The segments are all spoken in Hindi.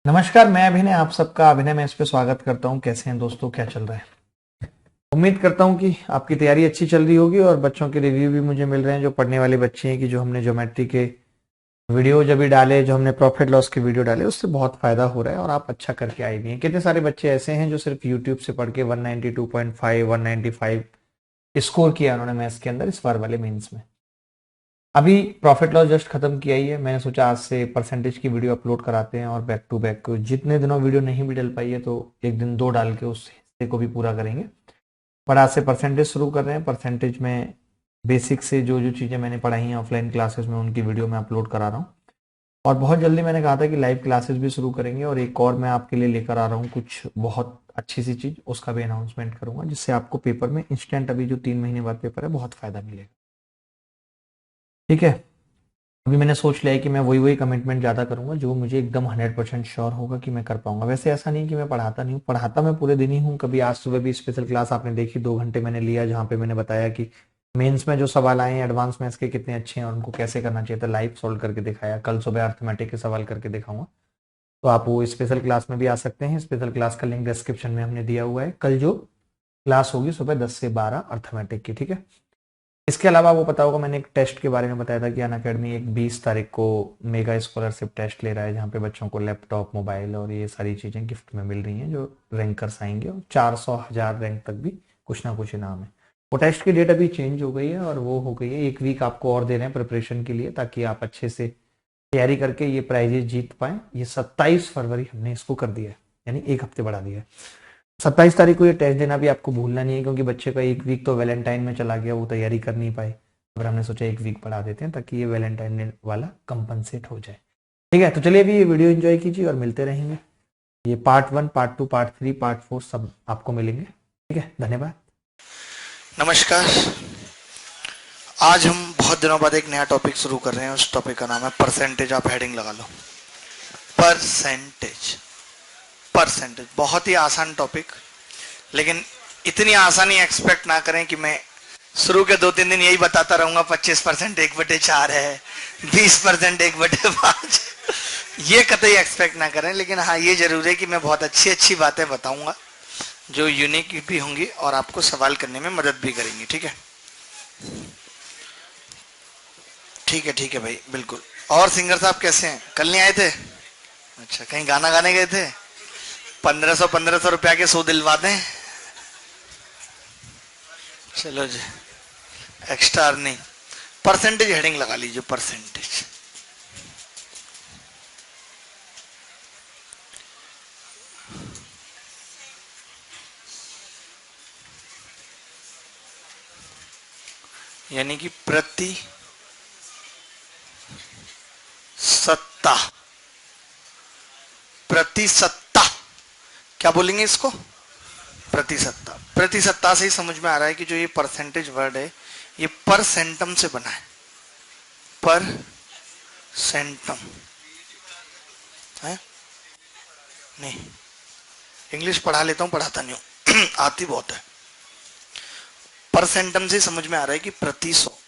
नमस्कार, मैं अभिनय आप सबका अभिनय में इस पे स्वागत करता हूँ। कैसे हैं दोस्तों, क्या चल रहा है? उम्मीद करता हूँ कि आपकी तैयारी अच्छी चल रही होगी और बच्चों के रिव्यू भी मुझे मिल रहे हैं जो पढ़ने वाले बच्चे हैं कि जो हमने ज्योमेट्री के वीडियो जब भी डाले, जो हमने प्रॉफिट लॉस के वीडियो डाले, उससे बहुत फायदा हो रहा है और आप अच्छा करके आए भी हैं। कितने सारे बच्चे ऐसे हैं जो सिर्फ यूट्यूब से पढ़ के 192.5 195 स्कोर किया उन्होंने मैथ्स के अंदर इस बार वाले मेंस में। अभी प्रॉफिट लॉस जस्ट खत्म किया ही है, मैंने सोचा आज से परसेंटेज की वीडियो अपलोड कराते हैं और बैक टू बैक जितने दिनों वीडियो नहीं भी डल पाई है तो एक दिन दो डाल के उस हिस्से को भी पूरा करेंगे। पर आज से परसेंटेज शुरू कर रहे हैं। परसेंटेज में बेसिक से जो जो चीज़ें मैंने पढ़ाई हैं ऑफलाइन क्लासेस में, उनकी वीडियो मैं अपलोड करा रहा हूँ। और बहुत जल्दी मैंने कहा था कि लाइव क्लासेस भी शुरू करेंगे और एक और मैं आपके लिए लेकर आ रहा हूँ कुछ बहुत अच्छी सी चीज़, उसका भी अनाउंसमेंट करूंगा जिससे आपको पेपर में इंस्टेंट, अभी जो 3 महीने बाद पेपर है, बहुत फायदा मिलेगा। ठीक है। अभी मैंने सोच लिया है कि मैं वही वही कमिटमेंट ज़्यादा करूंगा जो मुझे एकदम 100% श्योर होगा कि मैं कर पाऊंगा। वैसे ऐसा नहीं कि मैं पढ़ाता नहीं हूँ, पढ़ाता मैं पूरे दिन ही हूँ। कभी आज सुबह भी स्पेशल क्लास आपने देखी, 2 घंटे मैंने लिया जहाँ पे मैंने बताया कि मेंस में जो सवाल आए हैं एडवांस मैथ्स के कितने अच्छे हैं और उनको कैसे करना चाहिए था, लाइव सॉल्व करके दिखाया। कल सुबह अर्थमेटिक के सवाल करके दिखाऊंगा, तो आप वो स्पेशल क्लास में भी आ सकते हैं। स्पेशल क्लास का लिंक डिस्क्रिप्शन में हमने दिया हुआ है। कल जो क्लास होगी सुबह 10 से 12 अर्थमेटिक की, ठीक है। इसके अलावा वो पता होगा मैंने एक टेस्ट के बारे में बताया था कि अनअकैडमी एक 20 तारीख को मेगा स्कॉलरशिप टेस्ट ले रहा है जहाँ पे बच्चों को लैपटॉप, मोबाइल और ये सारी चीज़ें गिफ्ट में मिल रही हैं जो रैंकर्स आएंगे, और 400 1000 रैंक तक भी कुछ ना कुछ इनाम है। वो टेस्ट की डेट अभी चेंज हो गई है और वो हो गई है, 1 वीक आपको और दे रहे हैं प्रिपरेशन के लिए ताकि आप अच्छे से तैयारी करके ये प्राइजेस जीत पाएं। ये 27 फरवरी हमने इसको कर दिया है, यानी एक हफ्ते बढ़ा दिया है। 27 तारीख को ये टेस्ट देना भी आपको भूलना नहीं है, क्योंकि बच्चे का 1 वीक तो वैलेंटाइन में चला गया, वो तैयारी कर नहीं पाए। और हमने सोचा 1 वीक बढ़ा देते हैं ताकि ये वैलेंटाइन वाला कंपनसेट हो जाए। ठीक है, तो चलिए अभी ये वीडियो एंजॉय कीजिए और मिलते रहेंगे। ये पार्ट 1, पार्ट 2, पार्ट 3, पार्ट 4 सब आपको मिलेंगे। ठीक है, धन्यवाद। नमस्कार। आज हम बहुत दिनों बाद एक नया टॉपिक शुरू कर रहे हैं। उस टॉपिक का नाम है परसेंटेज। आप हेडिंग लगा लो, परसेंटेज। परसेंटेज बहुत ही आसान टॉपिक, लेकिन इतनी आसानी एक्सपेक्ट ना करें कि मैं शुरू के 2-3 दिन यही बताता रहूंगा 25% 1/4 है, 20% 1/5। ये कतई एक्सपेक्ट ना करें, लेकिन हाँ ये जरूर है कि मैं बहुत अच्छी अच्छी बातें बताऊंगा जो यूनिक भी होंगी और आपको सवाल करने में मदद भी करेंगी। ठीक है, ठीक है, ठीक है भाई, बिल्कुल। और सिंगर साहब कैसे हैं? कल नहीं आए थे? अच्छा, कहीं गाना गाने गए थे? 1500 रुपया के 100 दिलवा दें। चलो जी, एक्स्ट्रा अर्निंग। परसेंटेज हेडिंग लगा लीजिए, परसेंटेज। यानी कि प्रति सत्ता। प्रतिसत्ता क्या बोलेंगे इसको? प्रतिसत्ता। प्रतिसत्ता से ही समझ में आ रहा है कि जो ये परसेंटेज वर्ड है ये पर सेंटम से बना है। पर सेंटम है? नहीं, इंग्लिश पढ़ा लेता हूं, पढ़ाता नहीं हूं। आती बहुत है। पर सेंटम से समझ में आ रहा है कि प्रति 100।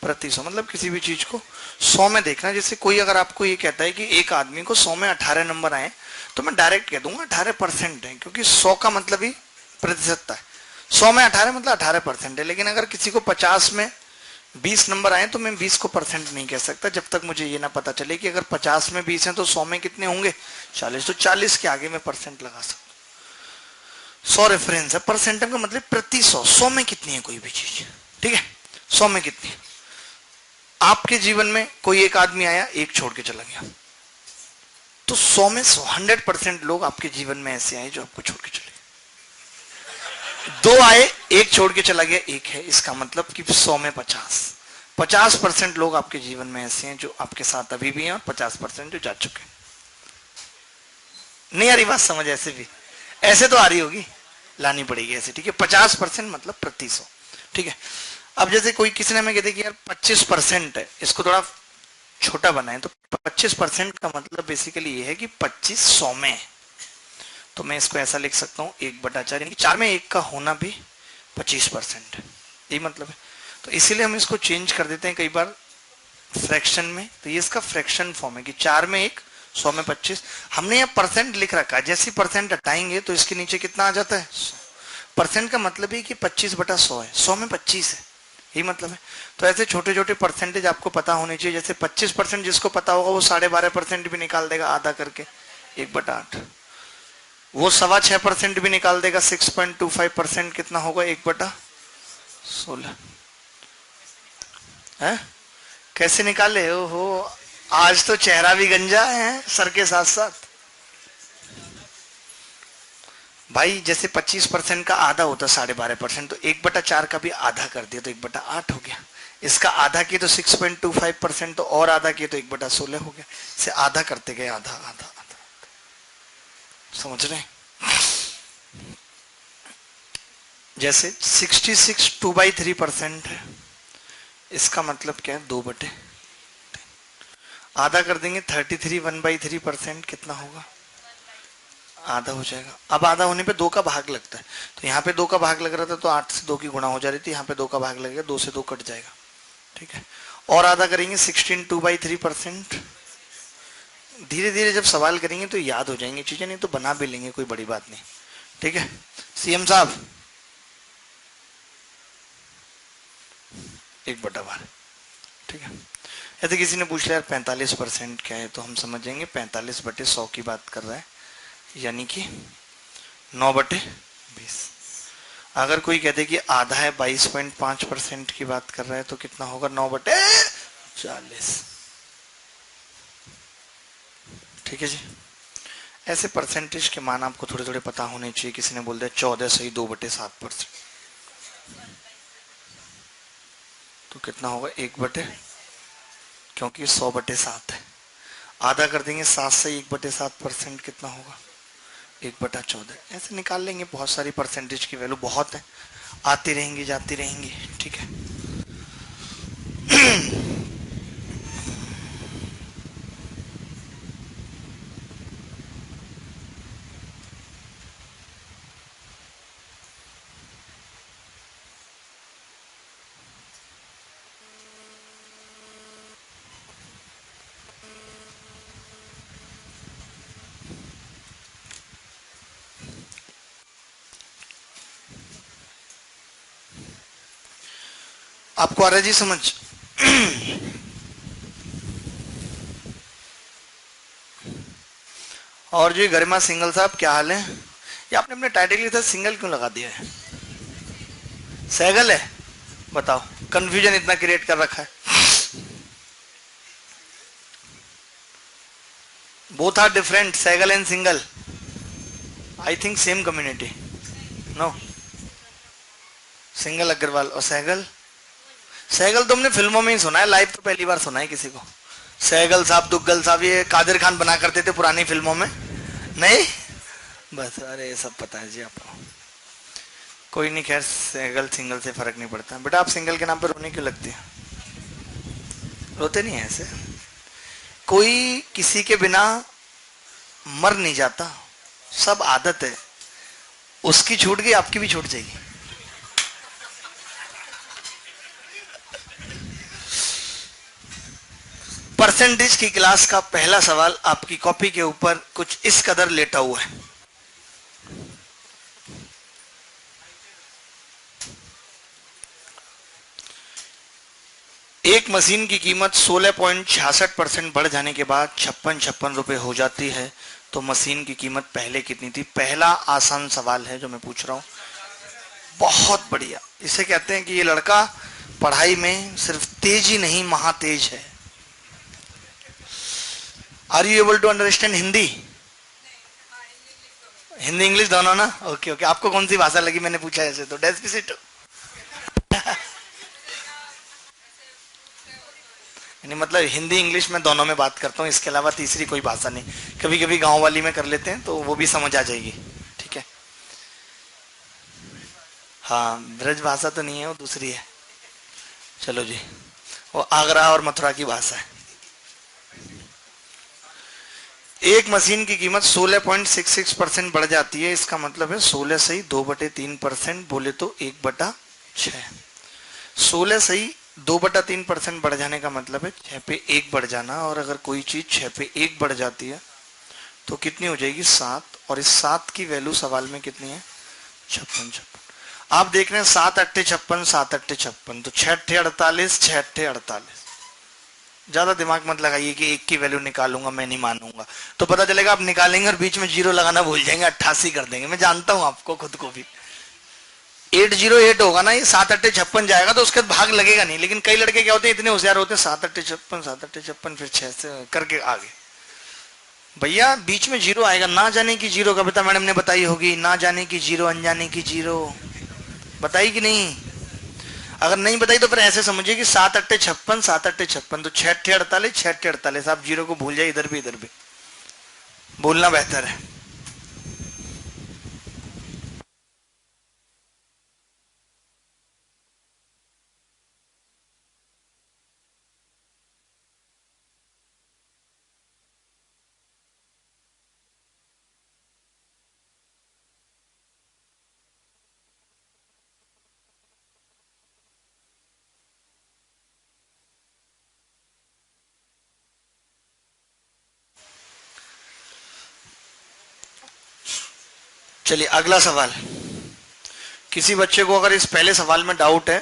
प्रति 100 मतलब किसी भी चीज को 100 में देखना। जैसे कोई अगर आपको ये कहता है कि एक आदमी को 100 में 18 नंबर आए, तो मैं डायरेक्ट कह दूंगा 18% है, क्योंकि 100 का मतलब ही प्रतिशतता है। 100 में 18 मतलब 18% है। लेकिन अगर किसी को 50 में 20 नंबर आए तो मैं 20 को परसेंट नहीं कह सकता जब तक मुझे ये ना पता चले कि अगर 50 में 20 है तो 100 में कितने होंगे? 40। तो 40 के आगे मैं परसेंट लगा सकता। 100 रेफरेंस है। परसेंटम का मतलब प्रति 100। 100 में कितनी है कोई भी चीज? ठीक है, 100 में कितनी है? आपके जीवन में कोई एक आदमी आया, एक छोड़ के चला गया, तो 100 में 100% लोग आपके जीवन में ऐसे आए जो आपको छोड़ के चले। 2 आए, एक छोड़ के चला गया, एक है। इसका मतलब कि 100 में 50% लोग आपके जीवन में ऐसे हैं जो आपके साथ अभी भी हैं और 50% जो जा चुके हैं। नहीं आ रही बात समझ? ऐसे भी ऐसे तो आ रही होगी, लानी पड़ेगी ऐसे। ठीक है, 50% मतलब प्रति 100। ठीक है, अब जैसे कोई किसी ने हमें कहते कि यार 25% है, इसको थोड़ा छोटा बनाए, तो 25% का मतलब बेसिकली ये है कि 25 100 में है। तो मैं इसको ऐसा लिख सकता हूँ 1/4, यानी कि 4 में 1 का होना भी 25% है। यही मतलब है। तो इसीलिए हम इसको चेंज कर देते हैं कई बार फ्रैक्शन में, तो ये इसका फ्रैक्शन फॉर्म है कि 4 में 1, 100 में 25। हमने यहाँ परसेंट लिख रखा है, जैसे परसेंट हटाएंगे तो इसके नीचे कितना आ जाता है 100। परसेंट का मतलब है कि 25/100 है, 100 में 25 है, यही मतलब है। तो ऐसे छोटे छोटे परसेंटेज आपको पता होने चाहिए। जैसे 25% जिसको पता होगा वो 12.5% भी निकाल देगा आधा करके 1/8। वो 6.25% भी निकाल देगा, 6.25% कितना होगा 1/16 है। कैसे निकाले? ओहो, आज तो चेहरा भी गंजा है सर के साथ साथ। भाई जैसे 25% का आधा होता 12.5%, तो 1/4 का भी आधा कर दिया तो 1/8 हो गया। इसका आधा किया तो 6.25%, तो और आधा किया तो 1/16 हो गया। इसे आधा करते गए, आधा आधा आधा। समझ रहे हैं? जैसे 66 2/3% है, इसका मतलब क्या है 2/3। आधा कर देंगे 33 1/3%, कितना होगा? आधा हो जाएगा। अब आधा होने पे 2 का भाग लगता है, तो यहाँ पे 2 का भाग लग रहा था तो 8 से 2 की गुणा हो जा रही थी, यहाँ पे 2 का भाग लगेगा, 2 से 2 कट जाएगा। ठीक है, और आधा करेंगे 16 2/3%। धीरे धीरे जब सवाल करेंगे तो याद हो जाएंगे चीजें, नहीं तो बना भी लेंगे, कोई बड़ी बात नहीं। ठीक है सीएम साहब, 1/12। ठीक है, यदि किसी ने पूछ लिया 45% क्या है, तो हम समझ जाएंगे 45/100 की बात कर रहा है, यानी कि 9/20। अगर कोई कहते कि आधा है 22.5% की बात कर रहा है, तो कितना होगा 9/40। ठीक है जी, ऐसे परसेंटेज के मान आपको थोड़े थोड़े पता होने चाहिए। किसी ने बोल दिया 14 सही 2/7%, तो कितना होगा 1/, क्योंकि 100/7 है। आधा कर देंगे 7 से 1/7%, कितना होगा 1/14। ऐसे निकाल लेंगे, बहुत सारी परसेंटेज की वैल्यू बहुत है, आती रहेंगी जाती रहेंगी। ठीक है आपको आ रहा है जी समझ? और जी गरिमा सिंगल साहब क्या हाल है? ये आपने अपने टाइटल के साथ सिंगल क्यों लगा दिया है? सैगल है? बताओ, कंफ्यूजन इतना क्रिएट कर रखा है। Both are different, Sehgal and Singhal. I think same community. No, Singhal Agarwal और सैगल। सैगल तो हमने फिल्मों में ही सुना है, लाइव तो पहली बार सुना है किसी को। सैगल साहब दुग्गल साहब ये कादिर खान बना करते थे पुरानी फिल्मों में, नहीं? बस, अरे ये सब पता है जी आपको। कोई नहीं, खैर सैगल सिंगल से फर्क नहीं पड़ता। बेटा आप सिंगल के नाम पर रोने क्यों लगती है? रोते नहीं है ऐसे, कोई किसी के बिना मर नहीं जाता, सब आदत है। उसकी छूट गई, आपकी भी छूट जाएगी। परसेंटेज की क्लास का पहला सवाल आपकी कॉपी के ऊपर कुछ इस कदर लेटा हुआ है। एक मशीन की कीमत 16.66% बढ़ जाने के बाद 56 रुपए हो जाती है, तो मशीन की कीमत पहले कितनी थी? पहला आसान सवाल है जो मैं पूछ रहा हूं, बहुत बढ़िया। इसे कहते हैं कि ये लड़का पढ़ाई में सिर्फ तेज ही नहीं महातेज है। Are you able to understand Hindi? Hindi English दोनों ना? Okay okay. आपको कौन सी भाषा लगी? मैंने पूछा ऐसे तो डेस्पिसिटो। यानी मतलब हिंदी इंग्लिश में दोनों में बात करता हूँ, इसके अलावा तीसरी कोई भाषा नहीं। कभी कभी गांव वाली में कर लेते हैं तो वो भी समझ आ जाएगी। ठीक है, हाँ ब्रज भाषा तो नहीं है, वो दूसरी है। चलो जी, वो आगरा और मथुरा की भाषा है। एक मशीन की कीमत 16.66% बढ़ जाती है, इसका मतलब है 16 सही 2/3%, बोले तो 1/6। 16 सही 2/3% बढ़ जाने का मतलब है 6 पे 1 बढ़ जाना, और अगर कोई चीज 6 पे 1 बढ़ जाती है तो कितनी हो जाएगी 7, और इस 7 की वैल्यू सवाल में कितनी है 56 56। आप देख रहे हैं 7 अट्ठे 56, 7 अट्ठे 56, तो 6 अट्ठे 48, 6 अट्ठे 48। ज्यादा दिमाग मत लगाइए कि एक की वैल्यू निकालूंगा मैं नहीं मानूंगा, तो पता चलेगा आप निकालेंगे और बीच में जीरो लगाना भूल जाएंगे, 88 कर देंगे। मैं जानता हूं आपको, खुद को भी 808 होगा ना, ये 7 अट्ठे 56 जाएगा तो उसके बाद भाग लगेगा नहीं। लेकिन कई लड़के क्या होते हैं, इतने होशियार होते हैं, 7 अट्ठे 56, 7 अट्ठे 56, फिर 6 से करके आगे। भैया बीच में जीरो आएगा, ना जाने की जीरो कविता मैडम ने बताई होगी, ना जाने की जीरो अनजाने की जीरो, बताई कि नहीं? अगर नहीं बताई तो फिर ऐसे समझिए कि 7 अट्ठे 56, 7 अट्ठे 56, तो 6 अट्ठे 48, 6 अट्ठे 48। आप जीरो को भूल जाए, इधर भी इधर भी बोलना बेहतर है। चलिए अगला सवाल। किसी बच्चे को अगर इस पहले सवाल में डाउट है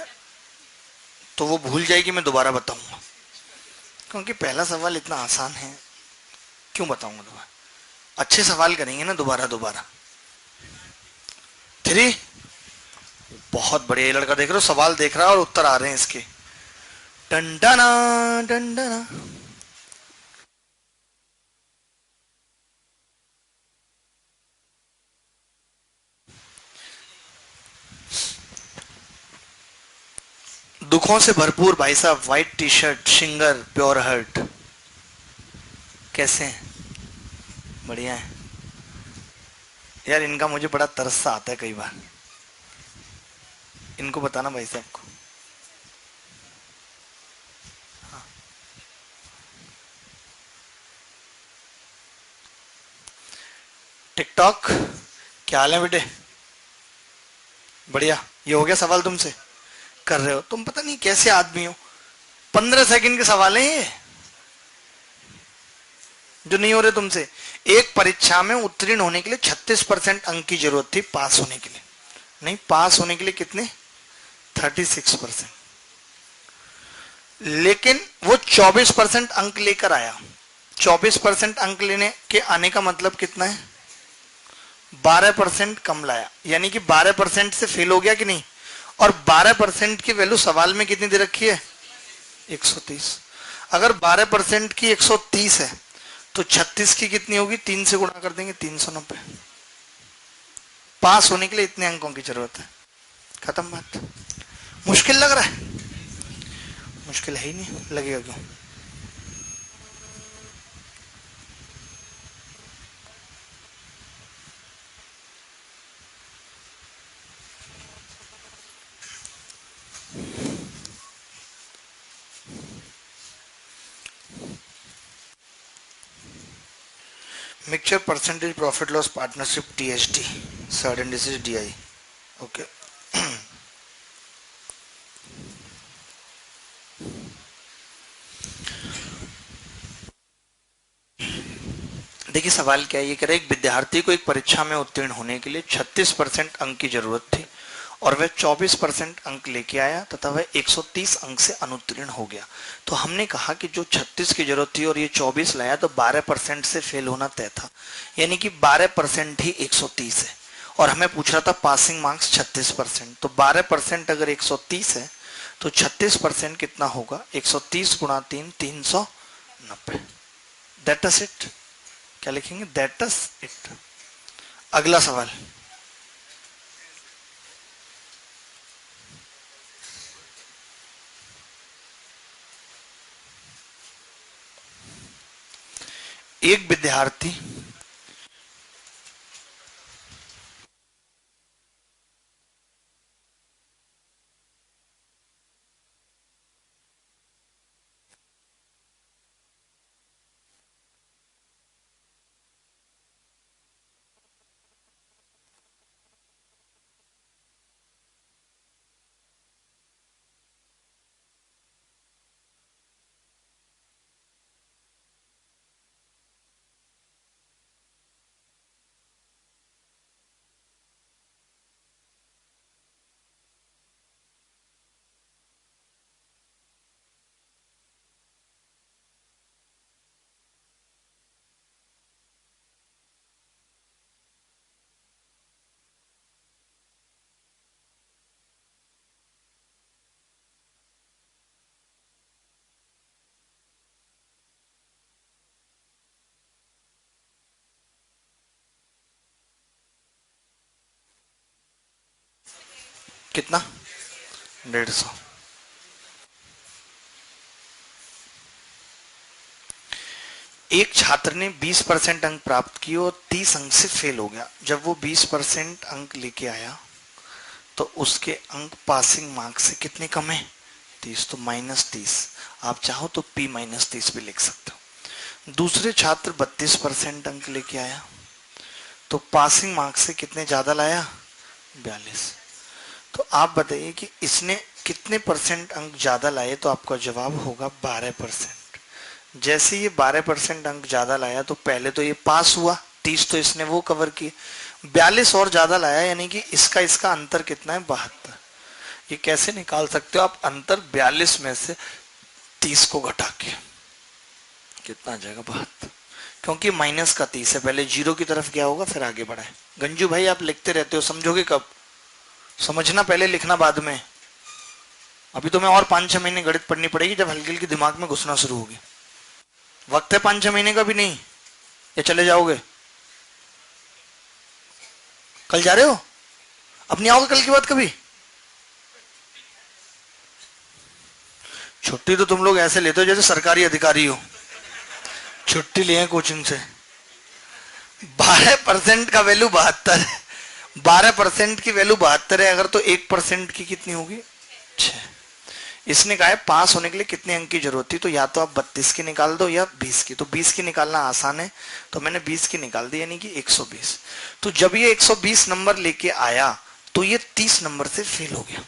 तो वो भूल जाए कि मैं दोबारा बताऊंगा, क्योंकि पहला सवाल इतना आसान है, क्यों बताऊंगा दोबारा? अच्छे सवाल करेंगे ना दोबारा दोबारा। 3, बहुत बढ़िया। ये लड़का देख रहे हो, सवाल देख रहा है और उत्तर आ रहे हैं इसके। डंडना डंडना। दुखों से भरपूर भाई साहब, white T shirt, singer pure heart. कैसे हैं? बढ़िया है यार। इनका मुझे बड़ा तरस सा आता है कई बार। इनको बताना भाई साहब को। टिकटॉक, क्या हाल है बेटे? बढ़िया। ये हो गया सवाल तुमसे? कर रहे हो तुम, पता नहीं कैसे आदमी हो। 15 सेकंड के सवाल हैं ये, जो नहीं हो रहे तुमसे। एक परीक्षा में उत्तीर्ण होने के लिए 36% अंक की जरूरत थी पास होने के लिए। नहीं, पास होने के लिए कितने? 36%। लेकिन वो 24% अंक लेकर आया। 24% अंक लेने के आने का मतलब कितना है? 12% कम लाया, यानी कि 12% से फेल हो गया कि नहीं? और 12% की वैल्यू सवाल में कितनी दे रखी है? 130। अगर 12% की 130 है तो 36 की कितनी होगी? 3 से गुणा कर देंगे, 390। पास होने के लिए इतने अंकों की जरूरत है। खत्म बात। मुश्किल लग रहा है? मुश्किल है ही नहीं, लगेगा क्यों? Mixture percentage profit loss partnership TST, surd indices DI. Okay. देखिए सवाल क्या है, ये कह रहे एक विद्यार्थी को एक परीक्षा में उत्तीर्ण होने के लिए 36% अंक की जरूरत थी और वह 24% अंक लेके आया तथा वह 130 अंक से अनुत्तीर्ण हो गया। तो हमने कहा कि जो 36 की जरूरत थी और ये 24 लाया तो 12% से फेल होना तय था, यानी कि 12% ही 130 है। और हमें पूछ रहा था पासिंग मार्क्स 36%, तो 12% अगर 130 है तो 36% कितना होगा? 130 गुणा 3, 390। That is it. क्या लिखेंगे? That is it. अगला सवाल। एक विद्यार्थी कितना? 150। एक छात्र ने 20% अंक प्राप्त किए और 30 अंक से फेल हो गया। जब वो 20% अंक लेके आया तो उसके अंक पासिंग मार्क्स से कितने कम है? 30, तो -30। आप चाहो तो P-30 भी लिख सकते हो। दूसरे छात्र 32% अंक लेके आया तो पासिंग मार्क्स से कितने ज्यादा लाया? 42। तो आप बताइए कि इसने कितने परसेंट अंक ज्यादा लाए? तो आपका जवाब होगा 12%। जैसे ये 12% अंक ज्यादा लाया तो पहले तो ये पास हुआ, 30 तो इसने वो कवर किए, 42 और ज्यादा लाया, यानी कि इसका अंतर कितना है? 72। ये कैसे निकाल सकते हो आप? अंतर 42 में से 30 को घटा के कितना आ जाएगा? 72। क्योंकि माइनस का 30 है, पहले जीरो की तरफ गया होगा फिर आगे बढ़ा है। गंजू भाई आप लिखते रहते हो, समझोगे कब? समझना पहले, लिखना बाद में। अभी तो मैं और 5-6 महीने गणित पढ़नी पड़ेगी, जब हल्की हल्की दिमाग में घुसना शुरू होगी। वक्त है 5-6 महीने का भी नहीं, या चले जाओगे? कल जा रहे हो? अब नहीं आओगे कल की बात कभी? छुट्टी तो तुम लोग ऐसे लेते हो जैसे सरकारी अधिकारी हो। छुट्टी लिए कोचिंग से। 12% का वैल्यू 72 है। 12% की वैल्यू 72 है, अगर तो 1% की कितनी होगी? 6। इसने कहा है पास होने के लिए कितने अंक की जरूरत थी, तो या तो आप 32 की निकाल दो या 20 की। तो 20 की निकालना आसान है, तो मैंने 20 की निकाल दी, यानी कि 120। तो जब ये 120 नंबर लेके आया तो ये 30 नंबर से फेल हो गया।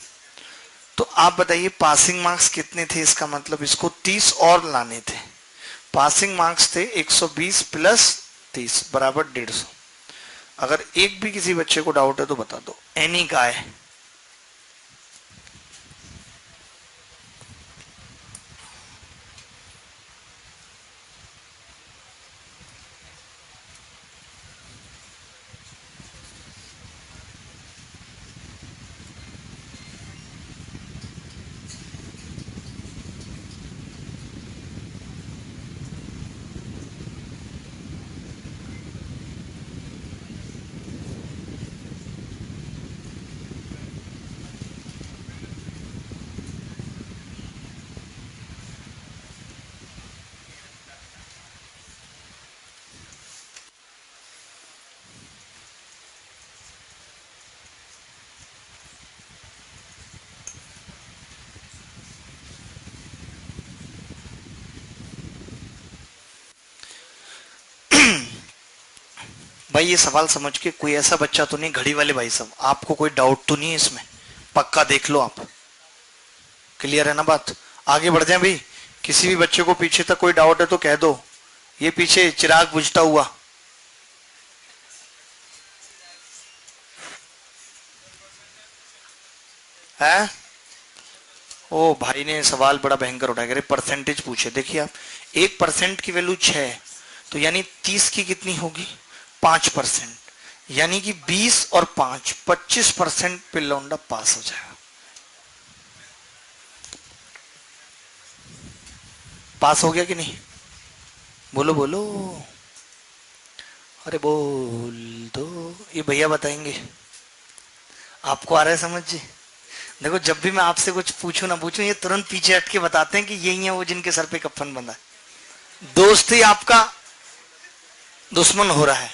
तो आप बताइए पासिंग मार्क्स कितने थे? इसका मतलब इसको 30 और लाने थे। पासिंग मार्क्स थे 120 प्लस 30 बराबर 150। अगर एक भी किसी बच्चे को डाउट है तो बता दो। एनी का है। भाई ये सवाल समझ के, कोई ऐसा बच्चा तो नहीं, घड़ी वाले भाई साहब, आपको कोई डाउट तो नहीं है इसमें? पक्का देख लो आप। क्लियर है ना बात? आगे बढ़ जाए भाई। किसी भी बच्चे को पीछे तक कोई डाउट है तो कह दो। ये पीछे चिराग बुझता हुआ है। ओ भाई ने सवाल बड़ा भयंकर उठाया, अरे परसेंटेज पूछे। देखिए आप, 1% की वैल्यू 6 है, तो यानी 30 की कितनी होगी? 5%। यानी कि 20 और 5, 25% पे लौंडा पास हो जाएगा। पास हो गया कि नहीं? बोलो बोलो। अरे बोल दो। ये भैया बताएंगे। आपको आ रहा है समझ जी? देखो जब भी मैं आपसे कुछ पूछूं ना पूछूं, ये तुरंत पीछे हट के बताते हैं कि यही है वो जिनके सर पे कफन बंधा है। दोस्त ही आपका दुश्मन हो रहा है।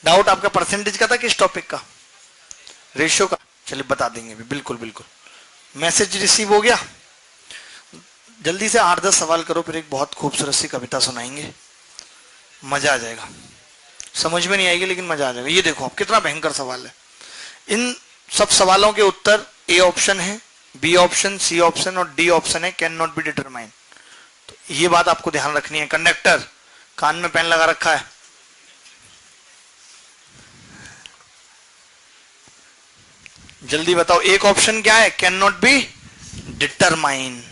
डाउट आपका परसेंटेज का था किस टॉपिक का? रेशियो का? चलिए बता देंगे भी, बिल्कुल बिल्कुल। मैसेज रिसीव हो गया। जल्दी से 8-10 सवाल करो, फिर एक बहुत खूबसूरत सी कविता सुनाएंगे, मजा आ जाएगा। समझ में नहीं आएगी लेकिन मजा आ जाएगा। ये देखो आप, कितना भयंकर सवाल है। इन सब सवालों के उत्तर ए ऑप्शन है, बी ऑप्शन, सी ऑप्शन और डी ऑप्शन है, कैन नॉट बी डिटरमाइन। तो ये बात आपको ध्यान रखनी है। कंडक्टर, कान में पेन लगा रखा है? जल्दी बताओ, एक ऑप्शन क्या है? Can not be determine.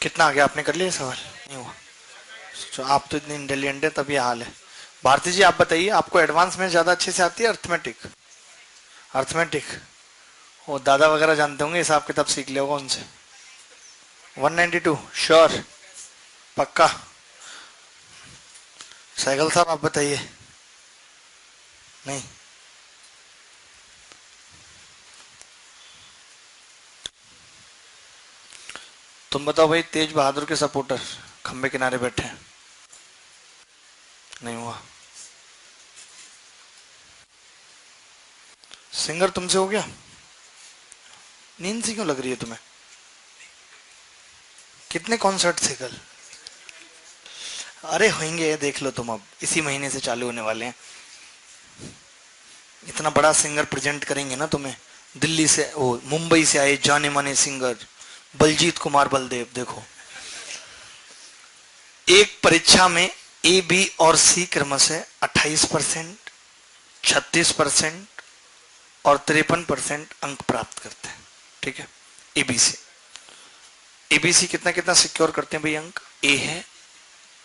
कितना आ गया, आपने कर लिया सवाल? नहीं हुआ। तो आप तो इतने इंटेलिजेंट है तब ये हाल है। भारती जी आप बताइए, आपको एडवांस में ज्यादा अच्छे से आती है अर्थमेटिक? अर्थमेटिक वो दादा वगैरह जानते होंगे, हिसाब किताब सीख लिया होगा उनसे। 192 श्योर, पक्का? साइकिल साहब आप बताइए। नहीं, तुम बताओ भाई, तेज बहादुर के सपोर्टर खंबे किनारे बैठे हैं। नहीं हुआ। सिंगर तुमसे हो गया? नींद सी क्यों लग रही है तुम्हें? कितने कॉन्सर्ट थे कल? अरे होंगे, देख लो तुम, अब इसी महीने से चालू होने वाले हैं। इतना बड़ा सिंगर प्रेजेंट करेंगे ना तुम्हें। दिल्ली से, वो मुंबई से आए जाने माने सिंगर बलजीत कुमार बलदेव। देखो, एक परीक्षा में ए बी और सी क्रमशः 28%, 36% और 53% अंक प्राप्त करते हैं। ठीक है, एबीसी। एबीसी कितना कितना सिक्योर करते हैं भाई अंक? ए है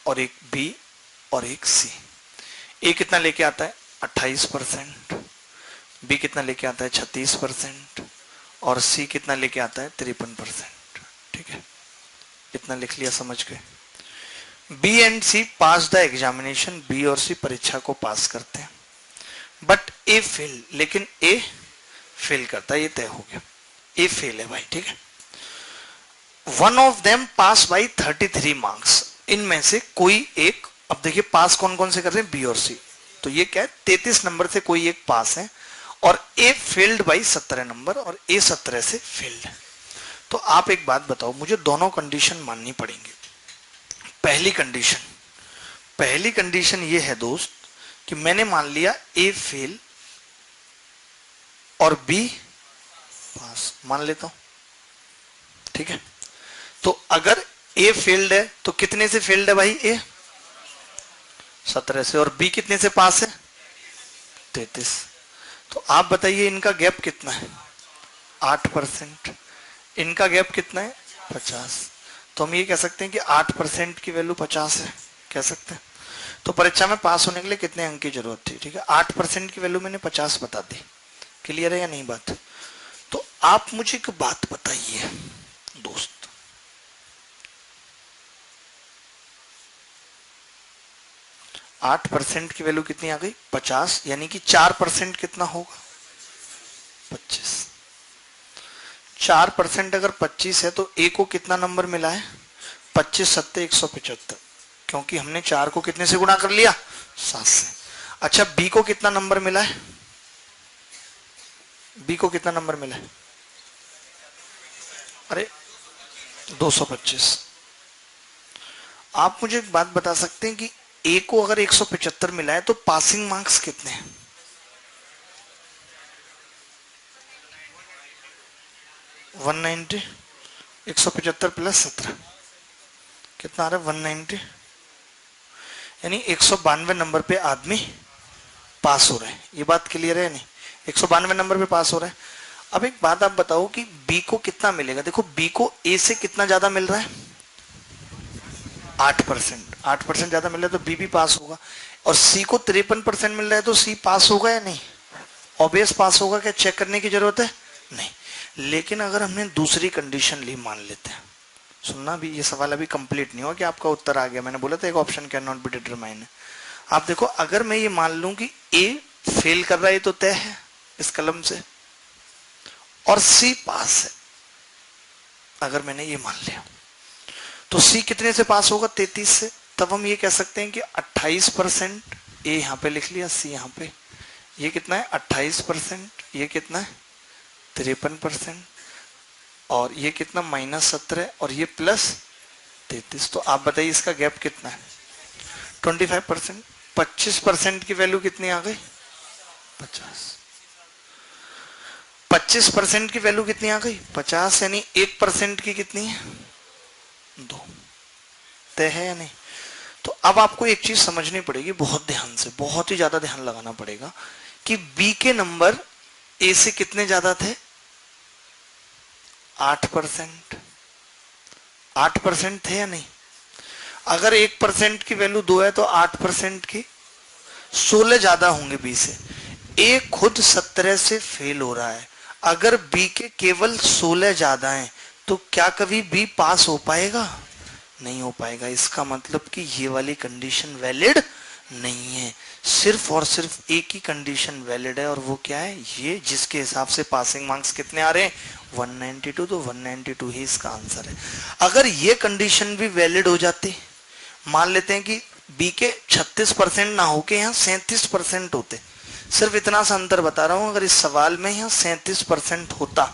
और एक बी और एक सी। ए कितना लेके आता है? 28%। बी कितना लेके आता है? 36%। और सी कितना लेके आता है? 53%। ठीक है, इतना लिख लिया, समझ गए? B and C pass the examination, B और सी परीक्षा को पास करते हैं, बट ए फेल, लेकिन ए फेल करता है, ये तय हो गया, ए फेल है भाई। ठीक है, one of them pass by 33 marks, इनमें से कोई एक, अब देखिए पास कौन कौन से कर रहे हैं? बी और सी। तो ये क्या है? 33 नंबर से कोई एक पास है, और ए फेल्ड बाई 17 नंबर, और ए 17 से फेल्ड है। तो आप एक बात बताओ मुझे, दोनों कंडीशन माननी पड़ेंगी। पहली कंडीशन ये है दोस्त कि मैंने मान लिया ए फेल और बी पास, मान लेता हूं। ठीक है, तो अगर ए फेल्ड है तो कितने से फेल्ड है भाई? ए 17 से। और बी कितने से पास है? 33। तो आप बताइए इनका गैप कितना है? 8%। इनका गैप कितना है? 50। तो हम ये कह सकते हैं कि 8% की वैल्यू 50 है, कह सकते हैं। तो परीक्षा में पास होने के लिए कितने अंक की जरूरत थी? ठीक है, 8% की वैल्यू मैंने 50 बता दी। क्लियर है या नहीं बात? तो आप मुझे एक बात बताइए दोस्त, 8% की वैल्यू कितनी आ गई? 50, यानी कि 4% कितना होगा? 25। 4% अगर 25 है तो ए को कितना नंबर मिला है? 25 सत्ते 175, क्योंकि हमने 4 को कितने से गुणा कर लिया? 7 से। अच्छा, बी को कितना नंबर मिला है? बी को कितना नंबर मिला है? अरे 225। आप मुझे एक बात बता सकते हैं कि ए को अगर 175 मिला है तो पासिंग मार्क्स कितने हैं? 190। 175 प्लस 17 कितना आ रहा है? 190। यानी 192 नंबर पे आदमी पास हो रहा है। ये बात क्लियर है नहीं? 192 नंबर पे पास हो रहा है। अब एक बात आप बताओ कि बी को कितना मिलेगा? देखो, बी को ए से कितना ज्यादा मिल रहा है? 8%। 8% ज्यादा मिल रहा है तो बी भी पास होगा। और सी को 53% मिल रहा है तो सी पास होगा या नहीं? ऑब्वियस पास होगा, क्या चेक करने की जरूरत है? नहीं। लेकिन अगर हमने दूसरी कंडीशन ली, मान लेते हैं, सुनना भी, ये सवाल अभी कंप्लीट नहीं हुआ कि आपका उत्तर आ गया। मैंने बोला था एक option can not be determine. आप देखो, अगर मैं ये मान लूं कि ए फेल कर रहा है तो तय है इस कलम से, और सी पास है, अगर मैंने ये मान लिया, तो सी कितने से पास होगा? 33 से। तब हम ये कह सकते हैं कि 28%, ए यहां पे लिख लिया, सी यहां पे, ये कितना है? 28%, ये कितना है? 53%, और ये कितना? -17, और ये +33। तो आप बताइए इसका गैप कितना है? 25%। 25% की वैल्यू कितनी आ गई? 50। 25% की वैल्यू कितनी आ गई? 50, यानी 1% की कितनी है? 2। तय है या नहीं? तो अब आपको एक चीज समझनी पड़ेगी बहुत ध्यान से, बहुत ही ज्यादा ध्यान लगाना पड़ेगा कि बी के नंबर ए से कितने ज्यादा थे? 8%। 8% थे या नहीं? अगर 1% की वैल्यू 2 है तो 8% की 16 ज्यादा होंगे बी से। ए खुद 17 से फेल हो रहा है, अगर बी के केवल 16 ज्यादा हैं तो क्या कभी बी पास हो पाएगा? नहीं हो पाएगा। इसका मतलब कि ये वाली कंडीशन वैलिड नहीं है। सिर्फ और सिर्फ एक ही कंडीशन वैलिड है, और वो क्या है? ये जिसके हिसाब से पासिंग मार्क्स कितने आ रहे हैं? 192, तो 192 ही इसका आंसर है। अगर ये कंडीशन भी वैलिड हो जाती, मान लेते हैं कि बी के 36% ना होके यहाँ 37% होते, सिर्फ इतना सा अंतर बता रहा हूं, अगर इस सवाल में यहाँ 37% होता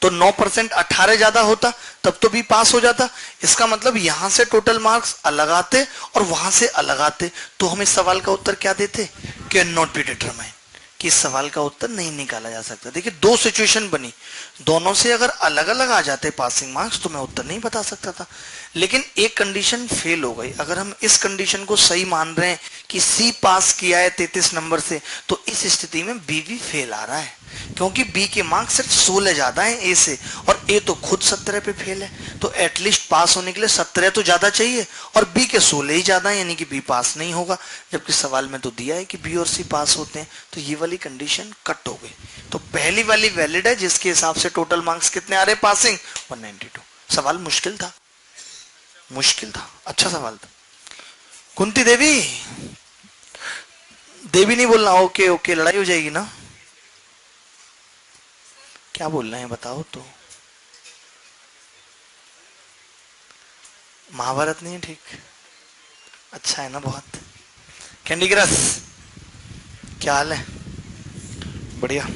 तो 9% 18 ज्यादा होता, तब तो भी पास हो जाता। इसका मतलब यहां से टोटल मार्क्स अलग आते और वहां से अलग आते, तो हम इस सवाल का उत्तर क्या देते? कैन नॉट बी डिटरमाइन, कि इस सवाल का उत्तर नहीं निकाला जा सकता। देखिए दो सिचुएशन बनी, दोनों से अगर अलग अलग आ जाते पासिंग मार्क्स तो मैं उत्तर नहीं बता सकता था, लेकिन एक कंडीशन फेल हो गई। अगर हम इस कंडीशन को सही मान रहे हैं कि सी पास किया है 33 नंबर से, तो इस स्थिति में बी भी फेल आ रहा है, क्योंकि बी के मार्क्स सिर्फ 16 ज्यादा है ए से, और ए तो खुद 17 पे फेल है, तो एटलीस्ट पास होने के लिए 17 तो ज्यादा चाहिए, और बी के 16 ही ज्यादा है, यानी कि बी पास नहीं होगा। जबकि सवाल में तो दिया है कि बी और सी पास होते हैं, तो ये वाली कंडीशन कट हो गई। तो पहली वाली वैलिड है, जिसके हिसाब से टोटल मार्क्स कितने आ रहे पासिंग? 192। सवाल मुश्किल था, मुश्किल था, अच्छा सवाल था। कुंती देवी, देवी नहीं बोलना, ओके ओके, लड़ाई हो जाएगी ना? क्या बोलना है बताओ तो। महाभारत नहीं है? ठीक, अच्छा है ना बहुत। कैंडी क्रश, क्या हाल है? बढ़िया।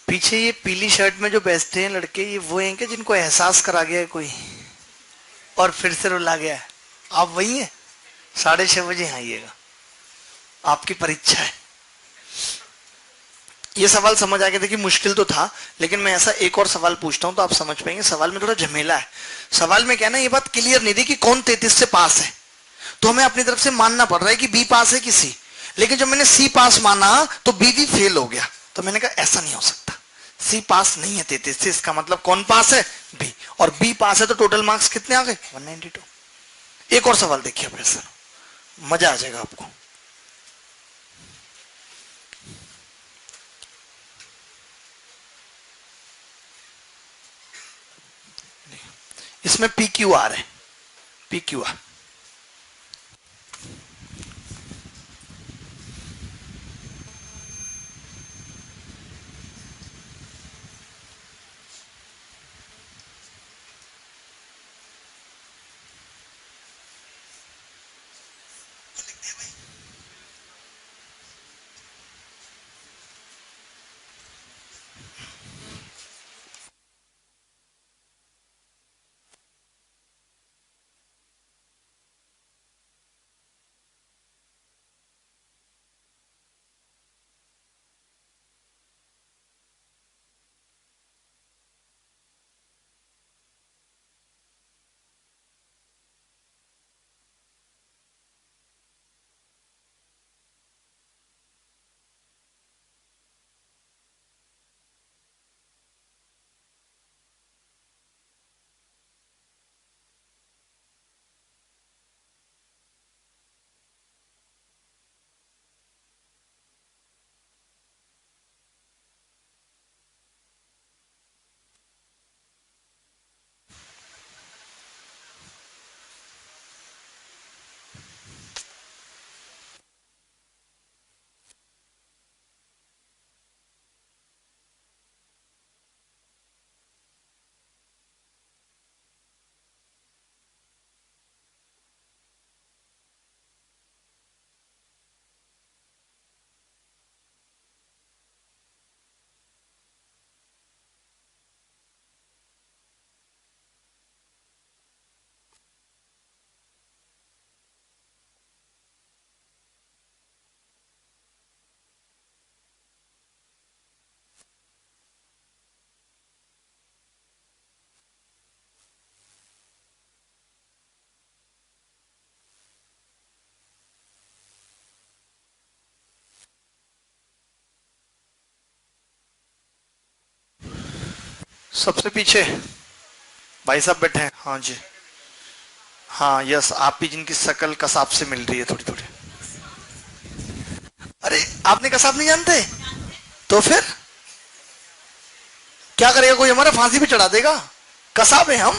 पीछे ये पीली शर्ट में जो बैठते हैं लड़के, ये वो हैं क्या जिनको एहसास करा गया है कोई और फिर से रुला गया है? आप वही हैं? 6:30 आइएगा, आपकी परीक्षा है। ये सवाल समझ आ गया था कि मुश्किल तो था, लेकिन मैं ऐसा एक और सवाल पूछता हूं तो आप समझ पाएंगे। सवाल में थोड़ा झमेला है। सवाल में क्या ना, ये बात क्लियर नहीं थी कि कौन 33 से पास है, तो हमें अपनी तरफ से मानना पड़ रहा है कि बी पास है कि सी। लेकिन जब मैंने सी पास माना तो बी भी फेल हो गया, तो मैंने कहा ऐसा नहीं हो सकता, सी पास नहीं है 33 से, इसका मतलब कौन पास है? बी। और बी पास है तो टोटल मार्क्स कितने आ गए? 192। एक और सवाल देखिए प्रोफेसर, मजा आ जाएगा आपको। इसमें पी क्यू आर है, पी क्यू आर। सबसे पीछे भाई साहब बैठे हैं। हाँ जी, हाँ यस, आप भी जिनकी शकल कसाब से मिल रही है थोड़ी थोड़ी। अरे आपने कसाब नहीं जानते? तो फिर क्या करेगा कोई, हमारा फांसी पे चढ़ा देगा? कसाब है हम,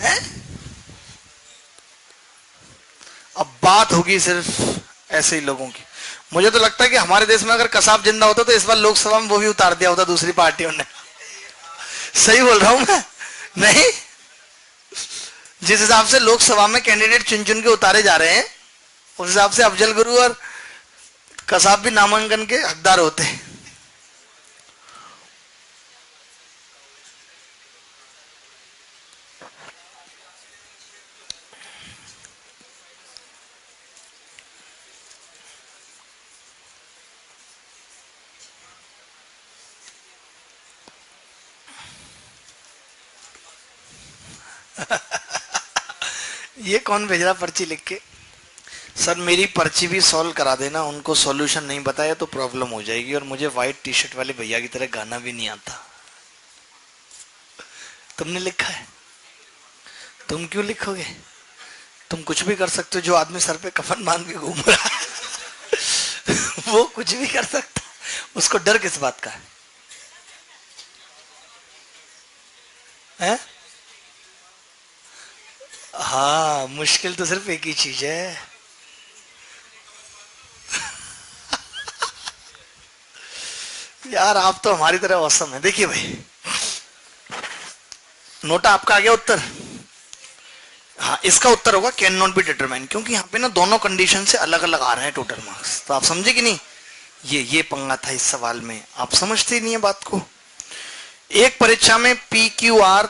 हैं? अब बात होगी सिर्फ ऐसे ही लोगों की। मुझे तो लगता है कि हमारे देश में अगर कसाब जिंदा होता तो इस बार लोकसभा में वो भी उतार दिया होता दूसरी पार्टियों ने। सही बोल रहा हूं मैं? नहीं, जिस हिसाब से लोकसभा में कैंडिडेट चुन चुन के उतारे जा रहे हैं, उस हिसाब से अफजल गुरु और कसाब भी नामांकन के हकदार होते हैं। ये कौन भेज रहा पर्ची लिख के? सर मेरी पर्ची भी सॉल्व करा देना, उनको सॉल्यूशन नहीं बताया तो प्रॉब्लम हो जाएगी, और मुझे व्हाइट टी शर्ट वाले भैया की तरह गाना भी नहीं आता। तुमने लिखा है, तुम क्यों लिखोगे? तुम कुछ भी कर सकते हो। जो आदमी सर पे कफन बांध के घूम रहा है वो कुछ भी कर सकता, उसको डर किस बात का है? हाँ, मुश्किल तो सिर्फ एक ही चीज है। यार आप तो हमारी तरह औसम है। देखिए भाई, नोटा आपका आ गया उत्तर। हाँ, इसका उत्तर होगा कैन नॉट बी डिटरमाइन, क्योंकि यहाँ पे ना दोनों कंडीशन से अलग अलग आ रहे हैं टोटल मार्क्स। तो आप समझे कि नहीं? ये पंगा था इस सवाल में, आप समझते ही नहीं है बात को। एक परीक्षा में पी क्यू आर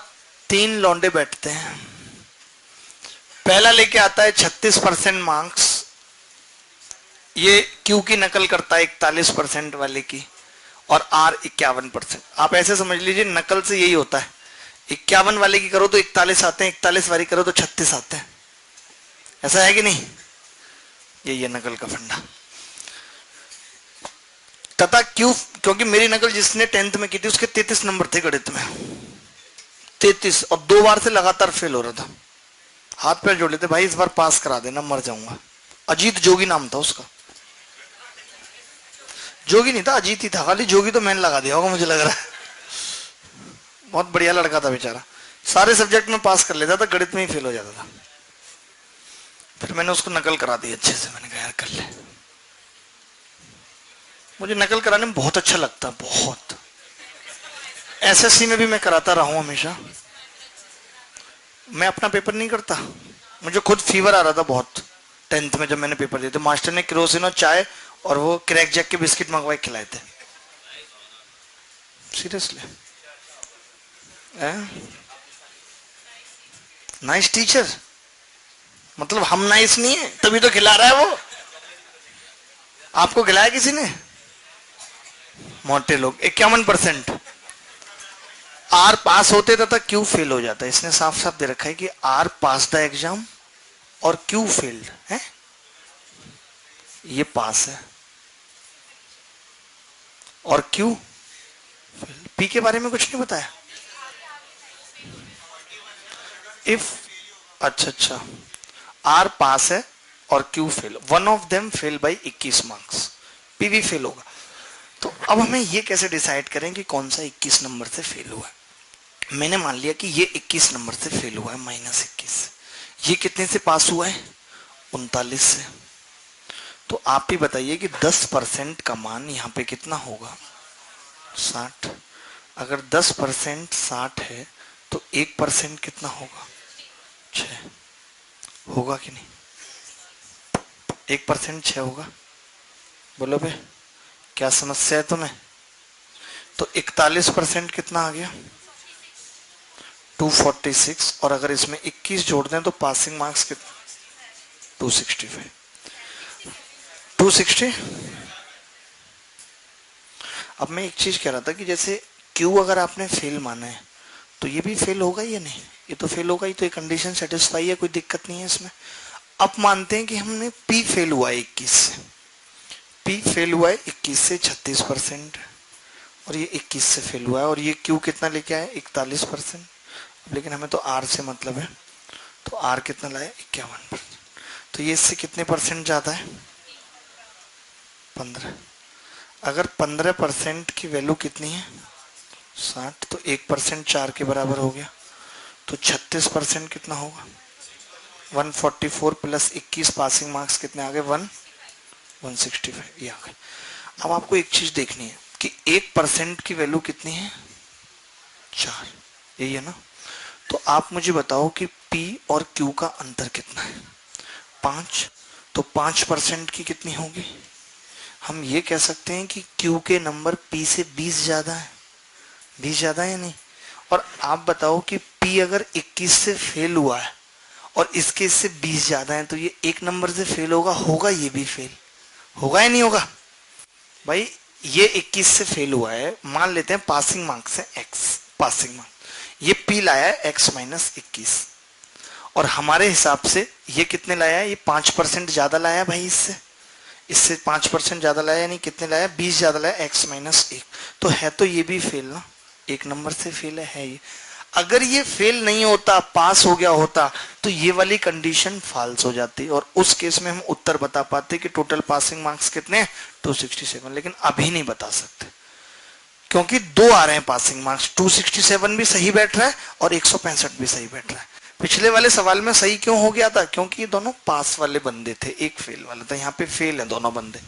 3 लौंडे बैठते हैं। पहला लेके आता है 36% मार्क्स, ये क्यू की नकल करता है 41% वाले की, और आर 51%। आप ऐसे समझ लीजिए नकल से यही होता है, 51 वाले की करो तो 41 आते हैं, 41 वाली करो तो 36 आते हैं। ऐसा है कि नहीं? ये नकल का फंडा। तथा क्यू, क्योंकि मेरी नकल जिसने 10th में की थी उसके 33 नंबर थे गणित में, 33, और 2 बार से लगातार फेल हो रहा था। हाथ पैर जोड़ लेते, भाई इस बार पास करा देना, मर जाऊंगा। अजीत जोगी नाम था उसका। जोगी नहीं था, अजीत ही था, खाली जोगी तो मैंने लगा दिया होगा मुझे लग रहा है। बहुत बढ़िया लड़का था बेचारा, सारे सब्जेक्ट में पास कर लेता था, गणित में ही फेल हो जाता था। फिर मैंने उसको नकल करा दी अच्छे से, मैंने कहा यार कर ले। मुझे नकल कराने में बहुत अच्छा लगता, बहुत। एसएससी में भी मैं कराता रहा हूं हमेशा। मैं अपना पेपर नहीं करता, मुझे खुद फीवर आ रहा था बहुत 10th में जब मैंने पेपर दिए थे। मास्टर ने केरोसिन और चाय और वो क्रैक जैक के बिस्किट मंगवाए खिलाए थे। सीरियसली, नाइस टीचर, मतलब हम नाइस नहीं है तभी तो खिला रहा है वो। आपको खिलाया किसी ने? मोटे लोग। 51%। आर पास होते तथा क्यू फेल हो जाता है। इसने साफ साफ दे रखा है कि आर पास द एग्जाम और क्यू फेल्ड है। ये पास है और क्यू फेल्ड। पी के बारे में कुछ नहीं बताया। इफ, अच्छा, आर पास है और Q fail, one of them fail by 21 marks, P भी फेल होगा। तो अब हमें ये कैसे डिसाइड करें कि कौन सा 21 नंबर से फेल हुआ है? मैंने मान लिया कि ये 21 नंबर से फेल हुआ है, -21। ये कितने से पास हुआ है? 39 से। तो आप ही बताइए कि 10% का मान यहाँ पे कितना होगा? 60। अगर 10% 60 है तो 1% कितना होगा? 6 होगा कि नहीं? 1% 6 होगा। बोलो बे, क्या समस्या है तुम्हें? तो 41% कितना आ गया? 246। और अगर इसमें 21 जोड़ दें तो पासिंग मार्क्स कितना? 265। 260। अब मैं एक चीज कह रहा था कि जैसे क्यू अगर आपने फेल माना है तो ये भी फेल होगा या नहीं? ये तो फेल होगा ही, तो ये कंडीशन सेटिस्फाई है, कोई दिक्कत नहीं है इसमें। अब मानते हैं कि हमने पी फेल हुआ है 21 से, पी फेल हुआ है 21 से 36%, और ये 21 से फेल हुआ है, और ये क्यू कितना लेके आया 41%, लेकिन हमें तो आर से मतलब है, तो आर कितना लाया 51%, तो ये इससे कितने परसेंट ज्यादा है 15। अगर 15% की वैल्यू कितनी है 60, तो 1% 4 के बराबर हो गया, तो 36% कितना होगा 144 प्लस 21 पासिंग मार्क्स कितने आ गए 165 ये आ गए। अब आपको एक चीज देखनी है कि 1% की वैल्यू कितनी है 4, यही है ना। तो आप मुझे बताओ कि P और Q का अंतर कितना है 5, तो 5% की कितनी होगी, हम ये कह सकते हैं कि Q के नंबर P से 20 ज्यादा है, 20 ज्यादा है या नहीं। और आप बताओ कि P अगर 21 से फेल हुआ है और इसके इससे 20 ज्यादा है, तो ये एक नंबर से फेल होगा, होगा ये भी फेल, होगा या नहीं होगा भाई। ये 21 से फेल हुआ है, मान लेते हैं पासिंग मार्क्स है x, पासिंग मार्क्स, ये P लाया है x माइनस 21, और हमारे हिसाब से ये कितने लाया है, ये 5% ज्यादा लाया है भाई, इससे 5% ज्यादा लाया, यानी कितने लाया 20 ज्यादा लाया x माइनस 1, तो है तो ये भी फेल ना, एक नंबर से फेल है ये। अगर ये फेल नहीं होता, पास हो गया होता, तो ये वाली कंडीशन फॉल्स हो जाती, और उस केस में हम उत्तर बता पाते कि टोटल पासिंग मार्क्स कितने 267, लेकिन अभी नहीं बता सकते क्योंकि दो आ रहे हैं पासिंग मार्क्स, 267 भी सही बैठ रहा है और 165 भी सही बैठ रहा है। पिछले वाले सवाल में सही क्यों हो गया था, क्योंकि ये दोनों पास वाले बंदे थे, एक फेल वाला था, यहाँ पे फेल है दोनों बंदे,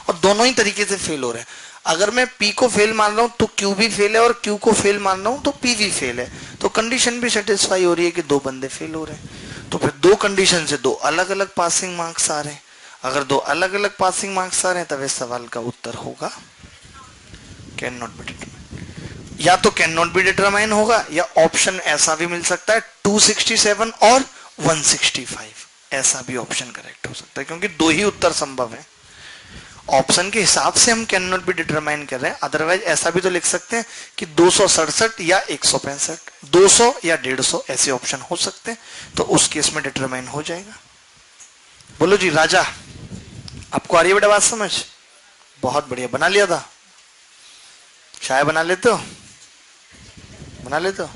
और दोनों ही तरीके से फेल हो रहे हैं। अगर मैं P को फेल मान रहा हूं तो Q भी फेल है, और Q को फेल मान रहा हूं तो P भी फेल है, तो कंडीशन भी सेटिस्फाई हो रही है कि दो बंदे फेल हो रहे हैं। तो फिर दो कंडीशन से दो अलग अलग पासिंग मार्क्स आ रहे हैं, अगर दो अलग अलग पासिंग मार्क्स आ रहे हैं तब इस सवाल का उत्तर होगा कैन नॉट बी डिटरमाइन, या तो कैन नॉट बी डिटरमाइन होगा, या ऑप्शन ऐसा भी मिल सकता है 267 और 165, ऐसा भी ऑप्शन करेक्ट हो सकता है, क्योंकि दो ही उत्तर संभव है। ऑप्शन के हिसाब से हम कैन नॉट बी डिटरमाइन कर रहे हैं, अदरवाइज ऐसा भी तो लिख सकते हैं कि 267 या 165, 200 या 150, ऐसे ऑप्शन हो सकते हैं, तो उस केस में डिटरमाइन हो जाएगा। बोलो जी राजा, आपको आ रही है बेटा बात समझ, बहुत बढ़िया, बना लिया था, चाय बना लेते हो, बना लेते हो,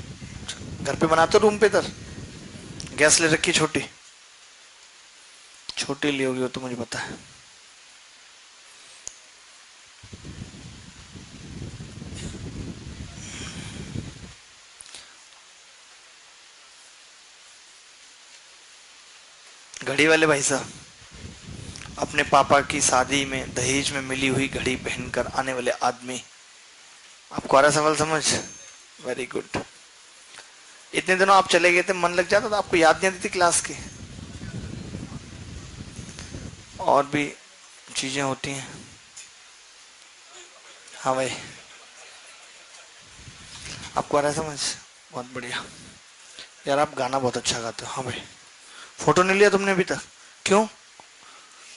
घर पे बनाते हो रूम पे, इधर गैस ले रखी छोटी, छोटी ली होगी वो तो मुझे पता है। घड़ी वाले भाई साहब, अपने पापा की शादी में दहेज में मिली हुई घड़ी पहनकर आने वाले आदमी, आपको आ रहा सवाल समझ, वेरी गुड। इतने दिनों आप चले गए थे, मन लग जाता था, आपको याद नहीं आती थी क्लास की, और भी चीजें होती हैं। हाँ भाई, आपको आ रहा है समझ, बहुत बढ़िया यार, आप गाना बहुत अच्छा गाते हो। हाँ भाई, फोटो नहीं लिया तुमने अभी तक, क्यों,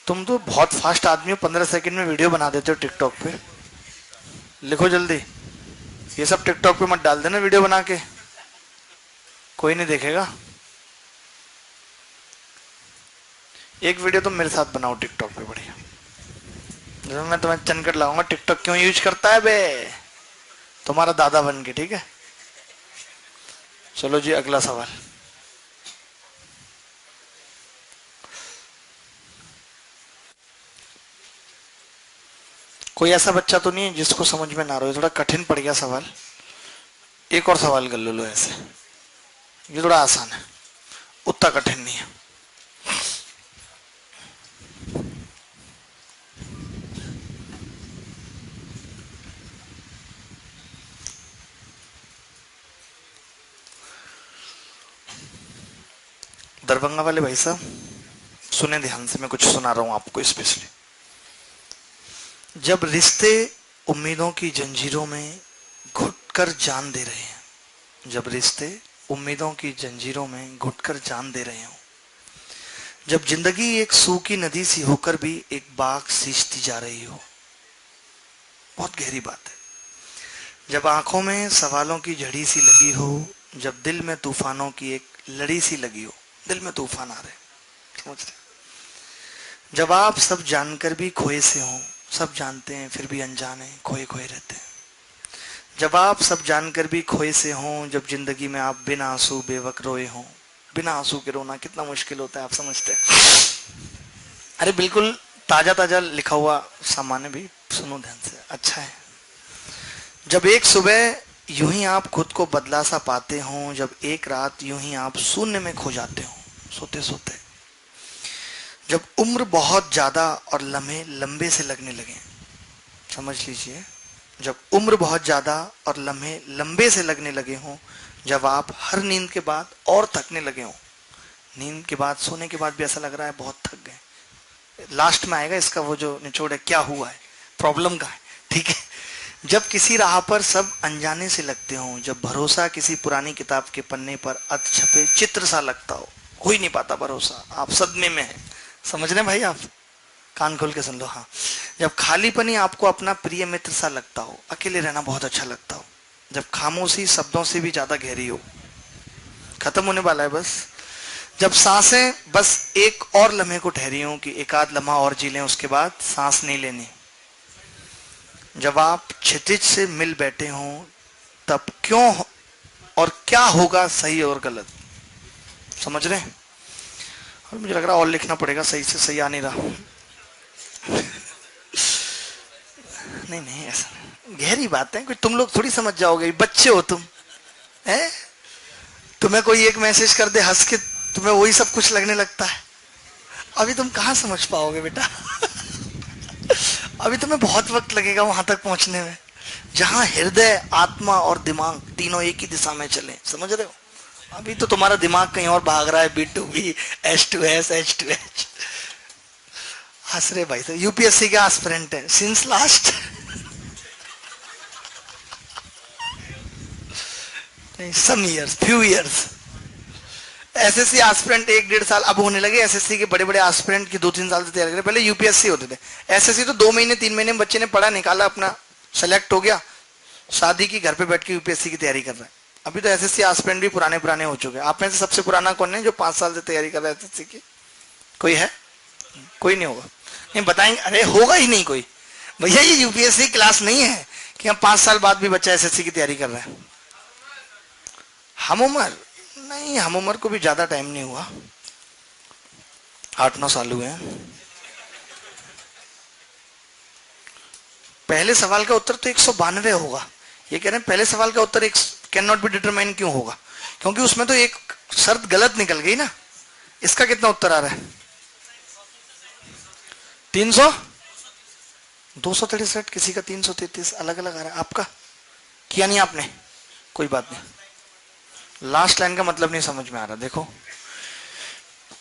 तुम तो बहुत फास्ट आदमी हो, 15 सेकंड में वीडियो बना देते हो टिकटॉक पे, लिखो जल्दी, ये सब टिकटॉक पे मत डाल देना वीडियो बना के, कोई नहीं देखेगा। एक वीडियो तुम मेरे साथ बनाओ टिकटॉक पे बढ़िया, जब मैं तुम्हें चनकट लाऊंगा टिकटॉक क्यों यूज करता है बे, तुम्हारा दादा बन के, ठीक है। चलो जी अगला सवाल, कोई ऐसा बच्चा तो नहीं है जिसको समझ में ना रहे, थोड़ा कठिन पड़ गया सवाल, एक और सवाल कर लो ऐसे, ये थोड़ा आसान है, उतना कठिन नहीं है। दरभंगा वाले भाई साहब सुने ध्यान से, मैं कुछ सुना रहा हूं आपको स्पेशली। जब रिश्ते उम्मीदों की जंजीरों में घुटकर जान दे रहे हैं, जब रिश्ते उम्मीदों की जंजीरों में घुटकर जान दे रहे हो, जब जिंदगी एक सूखी नदी सी होकर भी एक बाग सींचती जा रही हो, बहुत गहरी बात है। जब आंखों में सवालों की झड़ी सी लगी हो, जब दिल में तूफानों की एक लड़ी सी लगी हो, दिल में तूफान आ रहे, समझ रहे, जब आप सब जानकर भी खोए से हो, सब जानते हैं फिर भी अनजाने खोए खोए रहते हैं, जब आप सब जानकर भी खोए से हों, जब जिंदगी में आप बिना आंसू बेवक रोए हों। बिना आंसू के रोना कितना मुश्किल होता है, आप समझते हैं? अरे बिल्कुल ताजा ताजा लिखा हुआ सामान्य भी सुनो ध्यान से, अच्छा है। जब एक सुबह यूं ही आप खुद को बदला सा पाते हों, जब एक रात यूं ही आप शून्य में खो जाते हो सोते सोते, जब उम्र बहुत ज्यादा और लम्हे लंबे से लगने लगे, समझ लीजिए, जब उम्र बहुत ज्यादा और लम्हे लंबे से लगने लगे हों, जब आप हर नींद के बाद और थकने लगे हों, नींद के बाद सोने के बाद भी ऐसा लग रहा है बहुत थक गए। लास्ट में आएगा इसका वो जो निचोड़ है, क्या हुआ है, प्रॉब्लम का है, ठीक है। जब किसी राह पर सब अनजाने से लगते हों, जब भरोसा किसी पुरानी किताब के पन्ने पर अध छपे चित्र सा लगता हो ही नहीं पाता भरोसा, आप सदमे में हैं, समझ रहे हैं भाई? आप कान खोल के सुन लो। हाँ, जब खालीपन ही आपको अपना प्रिय मित्र सा लगता हो, अकेले रहना बहुत अच्छा लगता हो, जब खामोशी शब्दों से भी ज्यादा गहरी हो, खत्म होने वाला है बस, जब सांसें बस एक और लम्हे को ठहरी हो कि एक आध लम्हा और जी लें, उसके बाद सांस नहीं लेनी, जब आप क्षितिज से मिल बैठे हों, तब क्यों और क्या होगा सही और गलत, समझ रहे हैं? और मुझे लग रहा है और लिखना पड़ेगा, सही से सही आ नहीं रहा। नहीं नहीं, ऐसा गहरी बात है, कोई तुम लोग थोड़ी समझ जाओगे, बच्चे हो तुम, है? तुम्हें कोई एक मैसेज कर दे हंस के, तुम्हें वही सब कुछ लगने लगता है। अभी तुम कहां समझ पाओगे बेटा? अभी तुम्हें बहुत वक्त लगेगा वहां तक पहुंचने में, जहां हृदय, आत्मा और दिमाग तीनों एक ही दिशा में चले, समझ रहे हो? अभी तो तुम्हारा दिमाग कहीं और भाग रहा है, B2B, H2S, H2H। हंस रहे भाई साहब, यूपीएससी के एस्पिरेंट है since last some years, few years. SSC aspirant 1-1.5 साल अब होने लगे, एसएससी के बड़े बड़े एस्पिरेंट की 2-3 साल से तैयारी कर रहे। पहले यूपीएससी होते थे, एसएससी तो 2 महीने 3 महीने में बच्चे ने पढ़ा, निकाला, अपना सेलेक्ट हो गया, शादी की, घर पे बैठ के यूपीएससी की तैयारी कर रहा है। अभी तो एसएससी एस्पिरेंट भी पुराने पुराने हो चुके हैं। आप में से सबसे पुराना कौन है जो 5 साल से तैयारी कर रहा है एसएससी की? कोई है? कोई नहीं होगा, नहीं बताएंगे, अरे होगा ही नहीं कोई भैया। ये यूपीएससी क्लास नहीं है कि हम 5 साल बाद भी बच्चा एसएससी की तैयारी कर रहा है। हम उम्र नहीं, हम उम्र को भी ज्यादा टाइम नहीं हुआ, 8-9 साल हुए हैं। पहले सवाल का उत्तर तो 192 होगा। ये कह रहे हैं पहले सवाल का उत्तर एक कैन नॉट बी डिटरमाइन, क्यों होगा? क्योंकि उसमें तो एक शर्त गलत निकल गई ना। इसका कितना उत्तर आ रहा है? 300, 263, किसी का 333, अलग अलग आ रहा है। आपका किया नहीं आपने, कोई बात नहीं। लास्ट लाइन का मतलब नहीं समझ में आ रहा, देखो,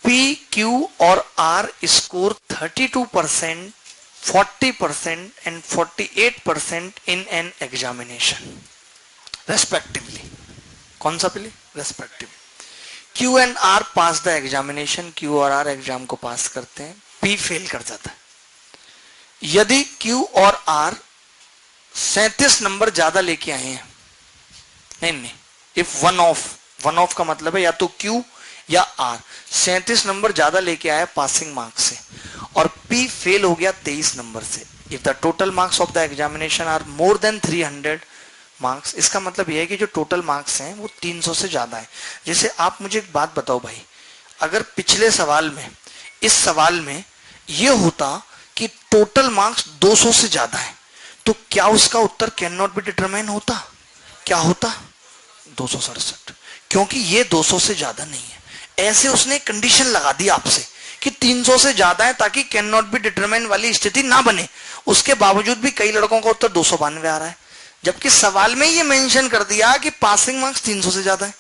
पी, क्यू और are score 32%, 40% and 48% in an examination respectively. कौन सा पहले? respectively. Q and R pass the examination, Q और R एग्जाम को पास करते हैं, P फेल कर जाता है। यदि Q और R 37 नंबर ज्यादा लेके आए हैं, नहीं, इफ वन ऑफ का मतलब है या तो Q या R 37 नंबर ज्यादा लेके आया पासिंग मार्क्स से, और P फेल हो गया 23 नंबर से। If the total marks of the examination are more than 300 marks, इसका मतलब यह है कि जो टोटल मार्क्स हैं वो 300 से ज्यादा है। जैसे आप मुझे एक बात बताओ भाई, अगर पिछले सवाल में, इस सवाल में यह होता कि टोटल मार्क्स 200 से ज्यादा है, तो क्या उसका उत्तर कैन नॉट बी डिटरमाइन होता? क्या होता? 267, क्योंकि ये 200 से ज्यादा नहीं है। ऐसे उसने कंडीशन लगा दी आपसे कि 300 से ज्यादा है ताकि कैन नॉट बी डिटरमाइन वाली स्थिति ना बने। उसके बावजूद भी कई लड़कों का उत्तर 292 आ रहा है, जबकि सवाल में ये मेंशन कर दिया कि पासिंग मार्क्स 300 से ज्यादा है,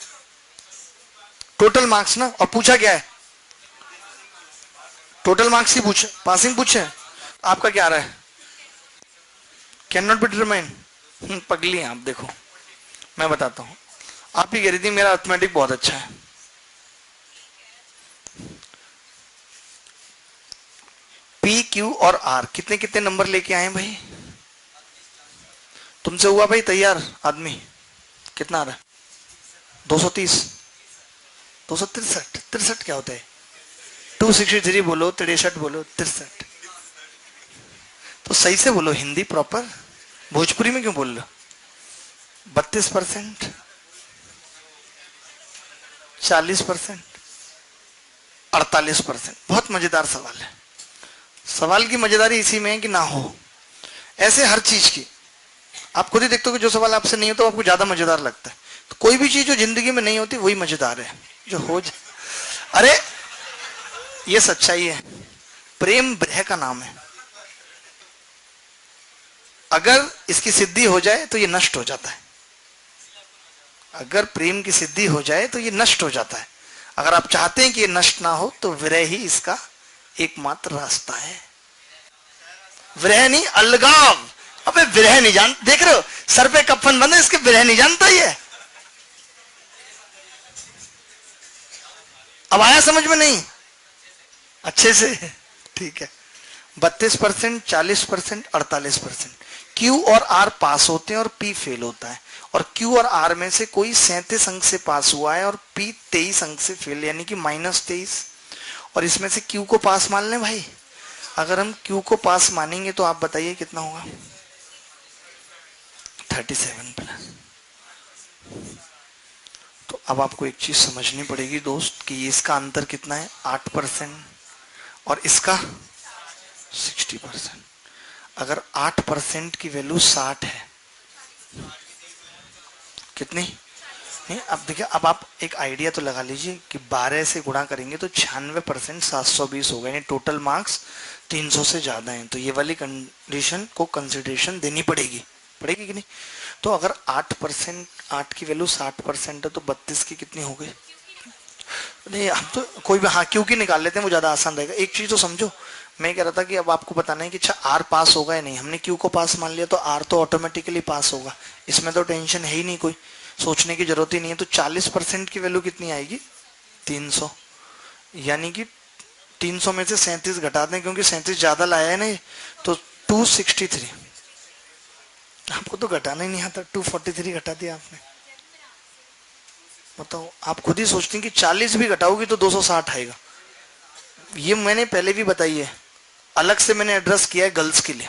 टोटल मार्क्स ना। और पूछा क्या है? टोटल मार्क्स ही पूछे, पासिंग पूछे। आपका क्या आ रहा है? Can not be determine. पगली आप, देखो मैं बताता हूं। आप ही कह रही थी मेरा अर्थमेटिक बहुत अच्छा है, पी, क्यू और आर कितने कितने नंबर लेके आए भाई? तुमसे हुआ भाई तैयार आदमी? कितना आ रहा है? 230, 263, 63 क्या होता है? 263 बोलो, 63 बोलो, 63। तो सही से बोलो, हिंदी प्रॉपर, भोजपुरी में क्यों बोल रहे हो? 32%, 40%, 48%। बहुत मजेदार सवाल है। सवाल की मजेदारी इसी में है कि ना हो, ऐसे हर चीज की। आप खुद ही देखते हो कि जो सवाल आपसे नहीं होता तो आपको ज्यादा मजेदार लगता है। तो कोई भी चीज जो जिंदगी में नहीं होती वही मजेदार है, जो हो जाए। अरे ये सच्चाई है। प्रेम ब्रह का नाम है। अगर इसकी सिद्धि हो जाए तो ये नष्ट हो जाता है। अगर प्रेम की सिद्धि हो जाए तो ये नष्ट हो जाता है। अगर आप चाहते हैं कि ये नष्ट ना हो तो विरह ही इसका एकमात्र रास्ता है। विरह नहीं, अलगाव। अबे विरह नहीं जान, देख रहे हो सर पे कफन बंद है, इसके विरह नहीं जानता ये। अब आया समझ में? नहीं अच्छे से? ठीक है। 32%, 40%, 48%। क्यू और आर पास होते हैं और पी फेल होता है। और क्यू और आर में से कोई 37 अंक से पास हुआ है और पी 23 अंक से फेल, यानी कि -23। और इसमें से क्यू को पास मान लें भाई। अगर हम क्यू को पास मानेंगे तो आप बताइए कितना होगा? 37+। तो अब आपको एक चीज समझनी पड़ेगी दोस्त कि इसका अंतर कितना है? 8%। और इसका 60%। अगर 8% की वैल्यू 60 है, कितनी? नहीं, अब देखिए, अब आप एक आइडिया तो लगा लीजिए कि 12 से गुणा करेंगे तो 96% 720 होगा, यानी टोटल मार्क्स 300 से ज्यादा हैं। तो ये वाली कंडीशन को कंसिडरेशन देनी पड़ेगी, पड़ेगी कि नहीं? तो अगर 8%, 8 की वैल्यू 60% है तो 32 की कितनी हो गई? नहीं, हम तो कोई भी हाँ क्यू की निकाल लेते हैं, वो ज्यादा आसान रहेगा। एक चीज तो समझो, मैं कह रहा था कि अब आपको बताना है कि अच्छा आर पास होगा या नहीं। हमने क्यू को पास मान लिया तो आर तो ऑटोमेटिकली पास होगा, इसमें तो टेंशन है ही नहीं, कोई सोचने की जरूरत ही नहीं है। तो 40% की वैल्यू कितनी आएगी? 300। यानी कि 300 में से 37 घटा दें, क्योंकि 37 ज्यादा लाया है ना ये, तो 263। आपको तो घटाना ही नहीं आता, 243 घटा दिया आपने। बताओ, आप खुद ही सोचते हैं कि 40 भी घटाओगी तो 260 आएगा। ये मैंने पहले भी बताई है, अलग से मैंने एड्रेस किया है गर्ल्स के लिए,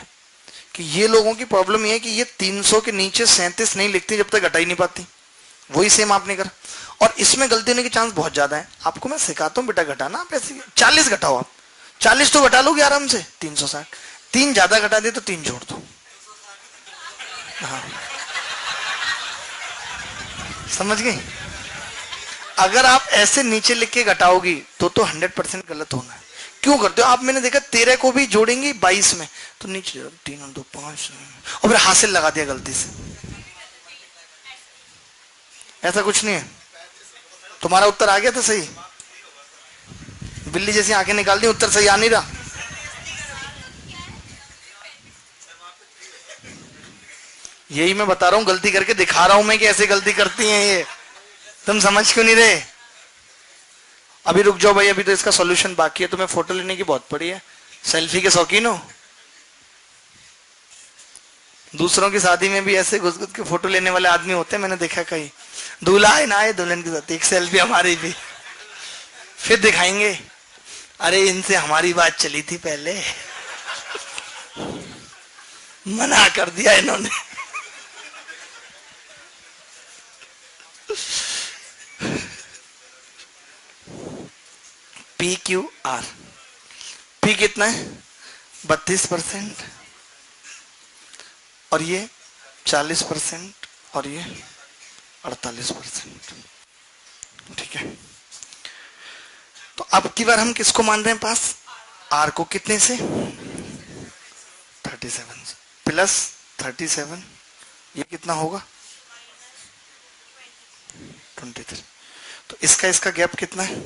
कि ये लोगों की प्रॉब्लम ये है कि ये 300 के नीचे 37 नहीं लिखती जब तक घटा ही नहीं पाती। वही सेम आपने कर, और इसमें गलती होने के चांस बहुत ज्यादा है। आपको मैं सिखाता हूँ बेटा घटाना, आप ऐसे 40 घटाओ, आप 40 तो घटा लोगे आराम से, 360। 3 ज्यादा घटा दे तो 3 जोड़ दो। हाँ, समझ गई? अगर आप ऐसे नीचे लिख के घटाओगी तो 100% गलत होना है। क्यों करते हो आप? मैंने देखा 13 को भी जोड़ेंगे 22 में, तो नीचे 3 और 2 5, और फिर हासिल लगा दिया गलती से। ऐसा कुछ नहीं है। तुम्हारा उत्तर आ गया था सही? बिल्ली जैसी आंखें निकाल दी, उत्तर सही आ नहीं रहा। यही मैं बता रहा हूं, गलती करके दिखा रहा हूं मैं कि ऐसे गलती करती हैं ये। तुम समझ क्यों नहीं रहे? अभी रुक जाओ भाई, अभी तो इसका सॉल्यूशन बाकी है। तुम्हें फोटो लेने की बहुत पड़ी है, सेल्फी के शौकीन हो? दूसरों की शादी में भी ऐसे घुस घुस के फोटो लेने वाले आदमी होते हैं, मैंने देखा कहीं। दूल्हा आए ना आए, दुल्हन के साथ एक सेल्फी हमारी भी, फिर दिखाएंगे अरे इनसे हमारी बात चली थी पहले, मना कर दिया इन्होंने। P Q R. पी कितना है? 32%, और ये 40%, और ये 48%। ठीक है, तो अब की बार हम किसको मान रहे हैं पास? आर को। कितने से? 37 प्लस 37, ये कितना होगा? 23। तो इसका गैप कितना है?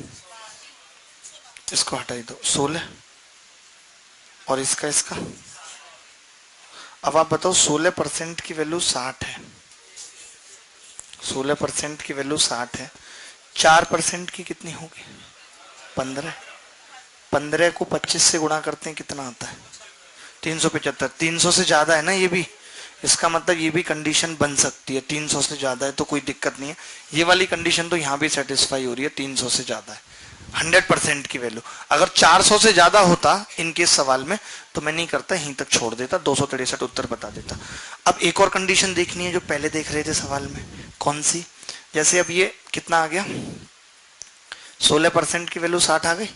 इसको हटाई दो, 16। और इसका अब आप बताओ, 16% की वैल्यू 60 है। 16% की वैल्यू 60 है। 4% की कितनी होगी? 15। 15 को 25 से गुणा करते हैं, कितना आता है? 375। 300 से ज्यादा है ना ये भी, इसका मतलब ये भी कंडीशन बन सकती है। 300 से ज्यादा है तो कोई दिक्कत नहीं है। ये वाली कंडीशन तो यहाँ भी सेटिस्फाई हो रही है, 300 से ज्यादा है। 100% की वैल्यू। अगर 400 से ज्यादा होता इनके सवाल में तो मैं नहीं करता, यहीं तक छोड़ देता, 263 उत्तर बता देता। अब एक और कंडीशन देखनी है जो पहले देख रहे थे सवाल में, कौन सी? जैसे अब ये कितना आ गया, 16% की वैल्यू 60 आ गई।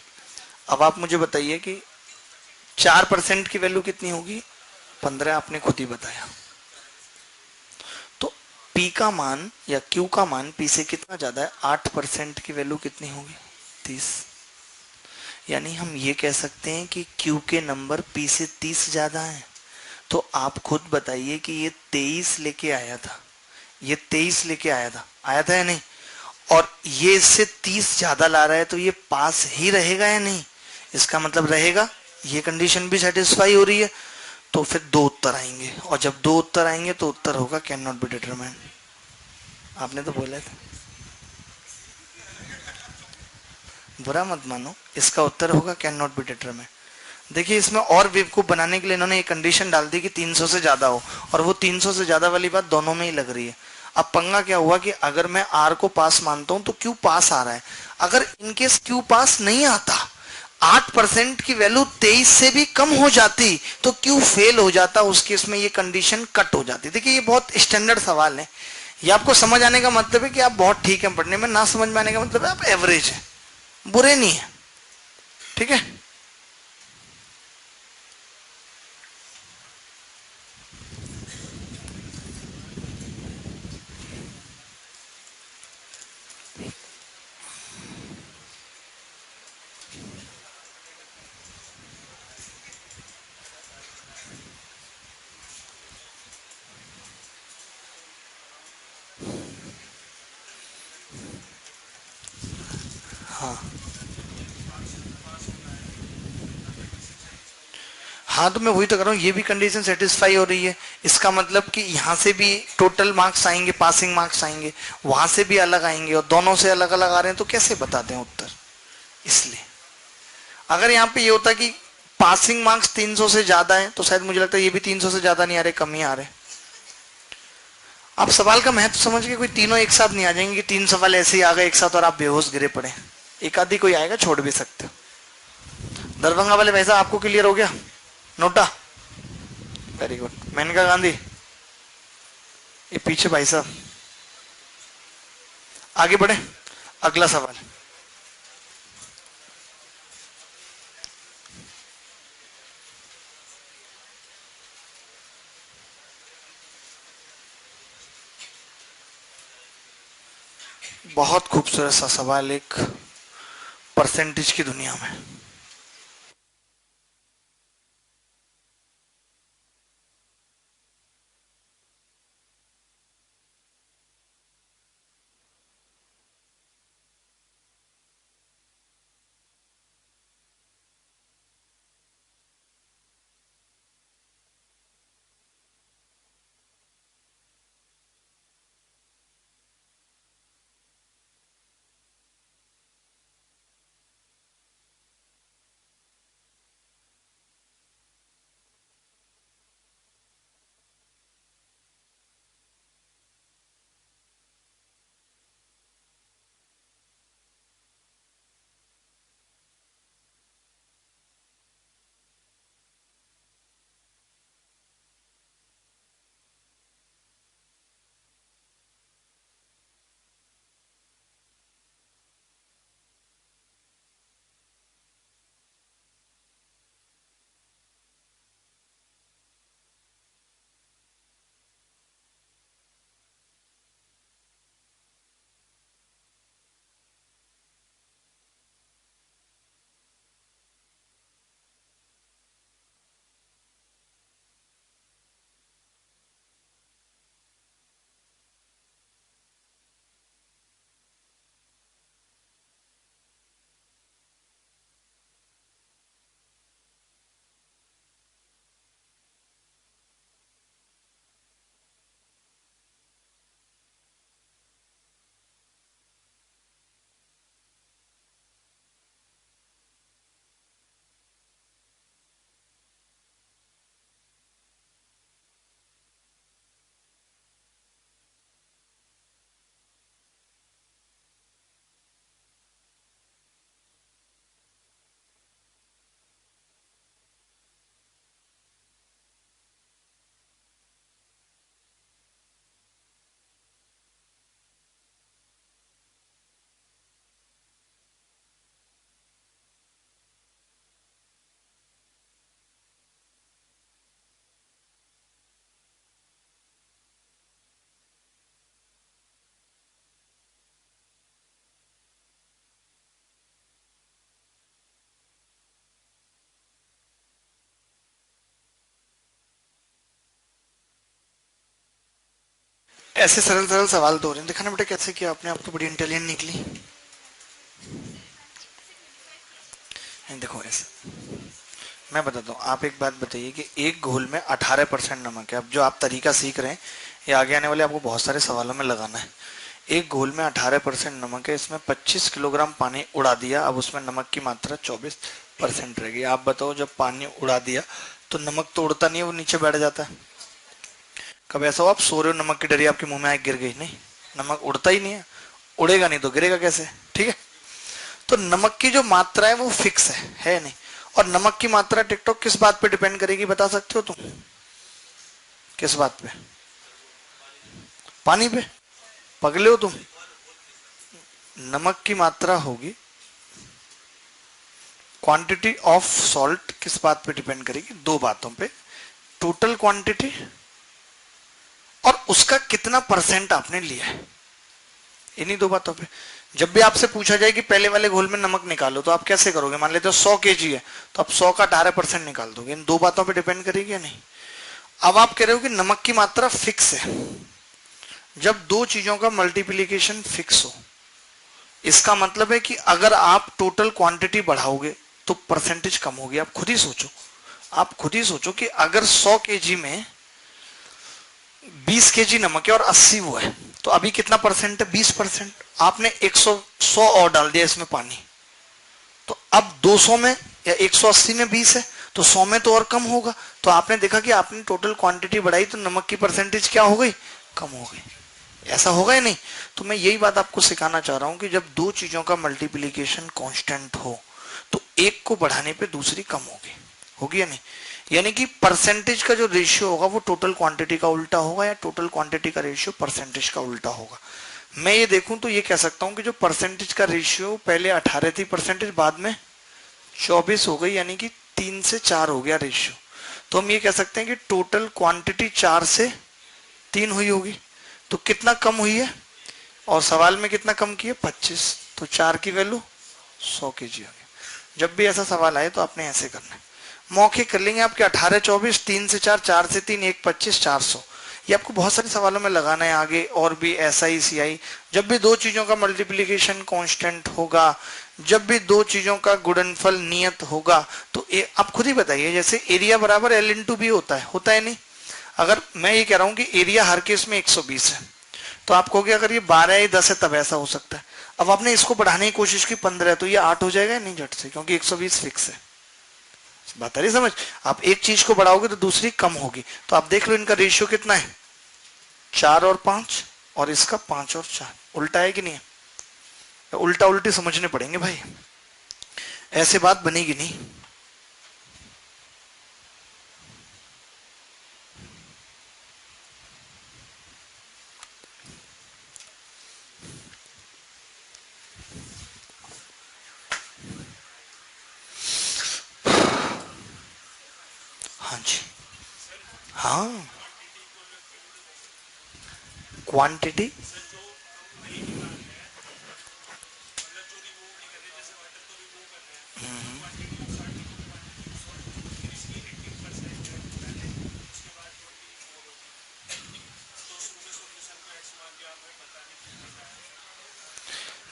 अब आप मुझे बताइए कि 4% की वैल्यू कितनी होगी? 15, आपने खुद ही बताया। तो P का मान या Q का मान P से कितना ज्यादा है? 8% की वैल्यू कितनी होगी? 30। यानी हम ये कह सकते हैं कि Q के नंबर P से 30 ज्यादा हैं। तो आप खुद बताइए कि ये 23 लेके आया था, ये 23 लेके आया था या नहीं? और ये इससे 30 ज्यादा ला रहा है, तो ये पास ही रहेगा या नहीं? इसका मतलब रहेगा। ये कंडीशन भी सेटिस्फाई हो रही है, तो फिर दो उत्तर आएंगे, और जब दो उत्तर आएंगे तो उत्तर होगा कैन नॉट बी डिटरमाइंड। आपने तो बोला था, बुरा मत मानो, इसका उत्तर होगा कैन नॉट बी डिटरमाइंड। देखिए इसमें और बेवकूफ बनाने के लिए इन्होंने एक कंडीशन डाल दी कि 300 से ज्यादा हो, और वो 300 से ज्यादा वाली बात दोनों में ही लग रही है। अब पंगा क्या हुआ कि अगर मैं आर को पास मानता हूं तो क्यू पास आ रहा है। अगर इनकेस क्यू पास नहीं आता, 8% की वैल्यू 23 से भी कम हो जाती तो क्यू फेल हो जाता, उस केस में ये कंडीशन कट हो जाती। देखिए ये बहुत स्टैंडर्ड सवाल है। ये आपको समझ आने का मतलब है कि आप बहुत ठीक है पढ़ने में, ना समझ में आने का मतलब है आप एवरेज है, बुरे नहीं है। ठीक है। हाँ हाँ, तो मैं वही तो कर रहा हूँ, ये भी कंडीशन सेटिस्फाई हो रही है। इसका मतलब कि यहाँ से भी टोटल मार्क्स आएंगे, पासिंग मार्क्स आएंगे, वहां से भी अलग आएंगे, और दोनों से अलग अलग आ रहे हैं, तो कैसे बताते हैं उत्तर? इसलिए अगर यहाँ पे ये होता कि पासिंग मार्क्स 300 से ज्यादा है, तो शायद मुझे लगता है ये भी 300 से ज्यादा नहीं आ रहे, कम ही आ रहे। आप सवाल का महत्व समझ के, कोई तीनों एक साथ नहीं आ जाएंगे कि 3 सवाल ऐसे ही आ गए एक साथ और आप बेहोश गिरे पड़े। एक आधी कोई आएगा, छोड़ भी सकते हो। दरभंगा वाले भाई साहब, आपको क्लियर हो गया? नोटा, वेरी गुड। मेनका गांधी, ये पीछे भाई साहब, आगे बढ़े। अगला सवाल, बहुत खूबसूरत सा सवाल, एक परसेंटेज की दुनिया में। ऐसे सरल सरल सवाल तो हो रहे हैं, देखा ना बेटा कैसे किया आपने, आप तो बड़ी इंटेलिजेंट निकली। देखो ऐसे मैं बताता हूँ, आप एक बात बताइए कि एक घोल में 18% नमक है। अब जो आप तरीका सीख रहे हैं ये आगे आने वाले आपको बहुत सारे सवालों में लगाना है। एक घोल में 18% नमक है, इसमें 25 किलोग्राम पानी उड़ा दिया, अब उसमें नमक की मात्रा 24% रहेगी। आप बताओ जब पानी उड़ा दिया तो नमक तो उड़ता नहीं है, वो नीचे बैठ जाता है। कब ऐसा हो आप सो रहे हो, नमक की डरी आपके मुंह में आए गिर गई, नहीं, नमक उड़ता ही नहीं है, उड़ेगा नहीं तो गिरेगा कैसे, ठीक है। तो नमक की जो मात्रा है वो फिक्स है नहीं। और नमक की मात्रा टिकटॉक किस बात पे डिपेंड करेगी बता सकते हो तुम? किस बात पे? पानी पे? पगले हो तुम? नमक की मात्रा होगी, क्वांटिटी ऑफ सॉल्ट किस बात पे डिपेंड करेगी? दो बातों पे, टोटल क्वांटिटी और उसका कितना परसेंट आपने लिया है, इन्हीं दो बातों पे। जब भी आपसे पूछा जाए कि पहले वाले घोल में नमक निकालो तो आप कैसे करोगे? मान लेते हो 100 केजी है तो आप 100 का 18% निकाल दोगे। इन दो बातों पे डिपेंड करेगी या नहीं? अब आप कह रहे हो कि नमक की मात्रा फिक्स है। जब दो चीजों का मल्टीप्लीकेशन फिक्स हो, इसका मतलब है कि अगर आप टोटल क्वांटिटी बढ़ाओगे तो परसेंटेज कम होगी। आप खुद ही सोचो, आप खुद ही सोचो कि अगर 100 केजी में 20 केजी नमक है और 80 वो है, तो अभी कितना परसेंट है? 20%। आपने 100 और डाल दिया इसमें पानी, तो अब 200 में या 180 में 20 है तो 100 में तो और कम होगा। तो आपने देखा कि आपने टोटल क्वांटिटी बढ़ाई तो नमक की परसेंटेज क्या हो गई? कम हो गई। ऐसा होगा या नहीं? तो मैं यही बात आपको सिखाना चाह रहा हूं कि जब दो चीजों का मल्टीप्लीकेशन कांस्टेंट हो तो एक को बढ़ाने पे दूसरी कम होगी, होगी या नहीं? यानी कि परसेंटेज का जो रेशियो होगा वो टोटल क्वांटिटी का उल्टा होगा, या टोटल क्वांटिटी का रेशियो परसेंटेज का उल्टा होगा। मैं ये देखूं तो ये कह सकता हूं कि जो परसेंटेज का रेशियो पहले 18 थी परसेंटेज, बाद में 24 हो गई, यानी कि 3 से 4 हो गया रेशियो। तो हम ये कह सकते हैं कि टोटल क्वांटिटी 4 से 3 हुई होगी। तो कितना कम हुई है? और सवाल में कितना कम किया? 25। तो 4 की वैल्यू 100 केजी आ गया। जब भी ऐसा सवाल आए तो आपने ऐसे करना है, मौखिक कर लेंगे आपके 18 24, 3 से 4, 4 से 3, 1 25, 400। ये आपको बहुत सारे सवालों में लगाना है आगे, और भी SI CI। जब भी दो चीजों का मल्टीप्लीकेशन कांस्टेंट होगा, जब भी दो चीजों का गुणनफल नियत होगा, तो आप खुद ही बताइए, जैसे एरिया बराबर L इंटू बी होता है नहीं? अगर मैं ये कह रहा हूं कि एरिया हर केस में 120 है, तो आप कहोगे अगर ये 12 या 10 है तब ऐसा हो सकता है। अब आपने इसको बढ़ाने की कोशिश की 15 है तो ये 8 हो जाएगा नहीं झट से, क्योंकि 120 फिक्स है। बात आ रही समझ? आप एक चीज को बढ़ाओगे तो दूसरी कम होगी। तो आप देख लो इनका रेशियो कितना है, 4 और 5, और इसका 5 और 4। उल्टा है कि नहीं है? उल्टा उल्टी समझने पड़ेंगे भाई, ऐसे बात बनेगी नहीं। हाँ जी, हाँ, क्वांटिटी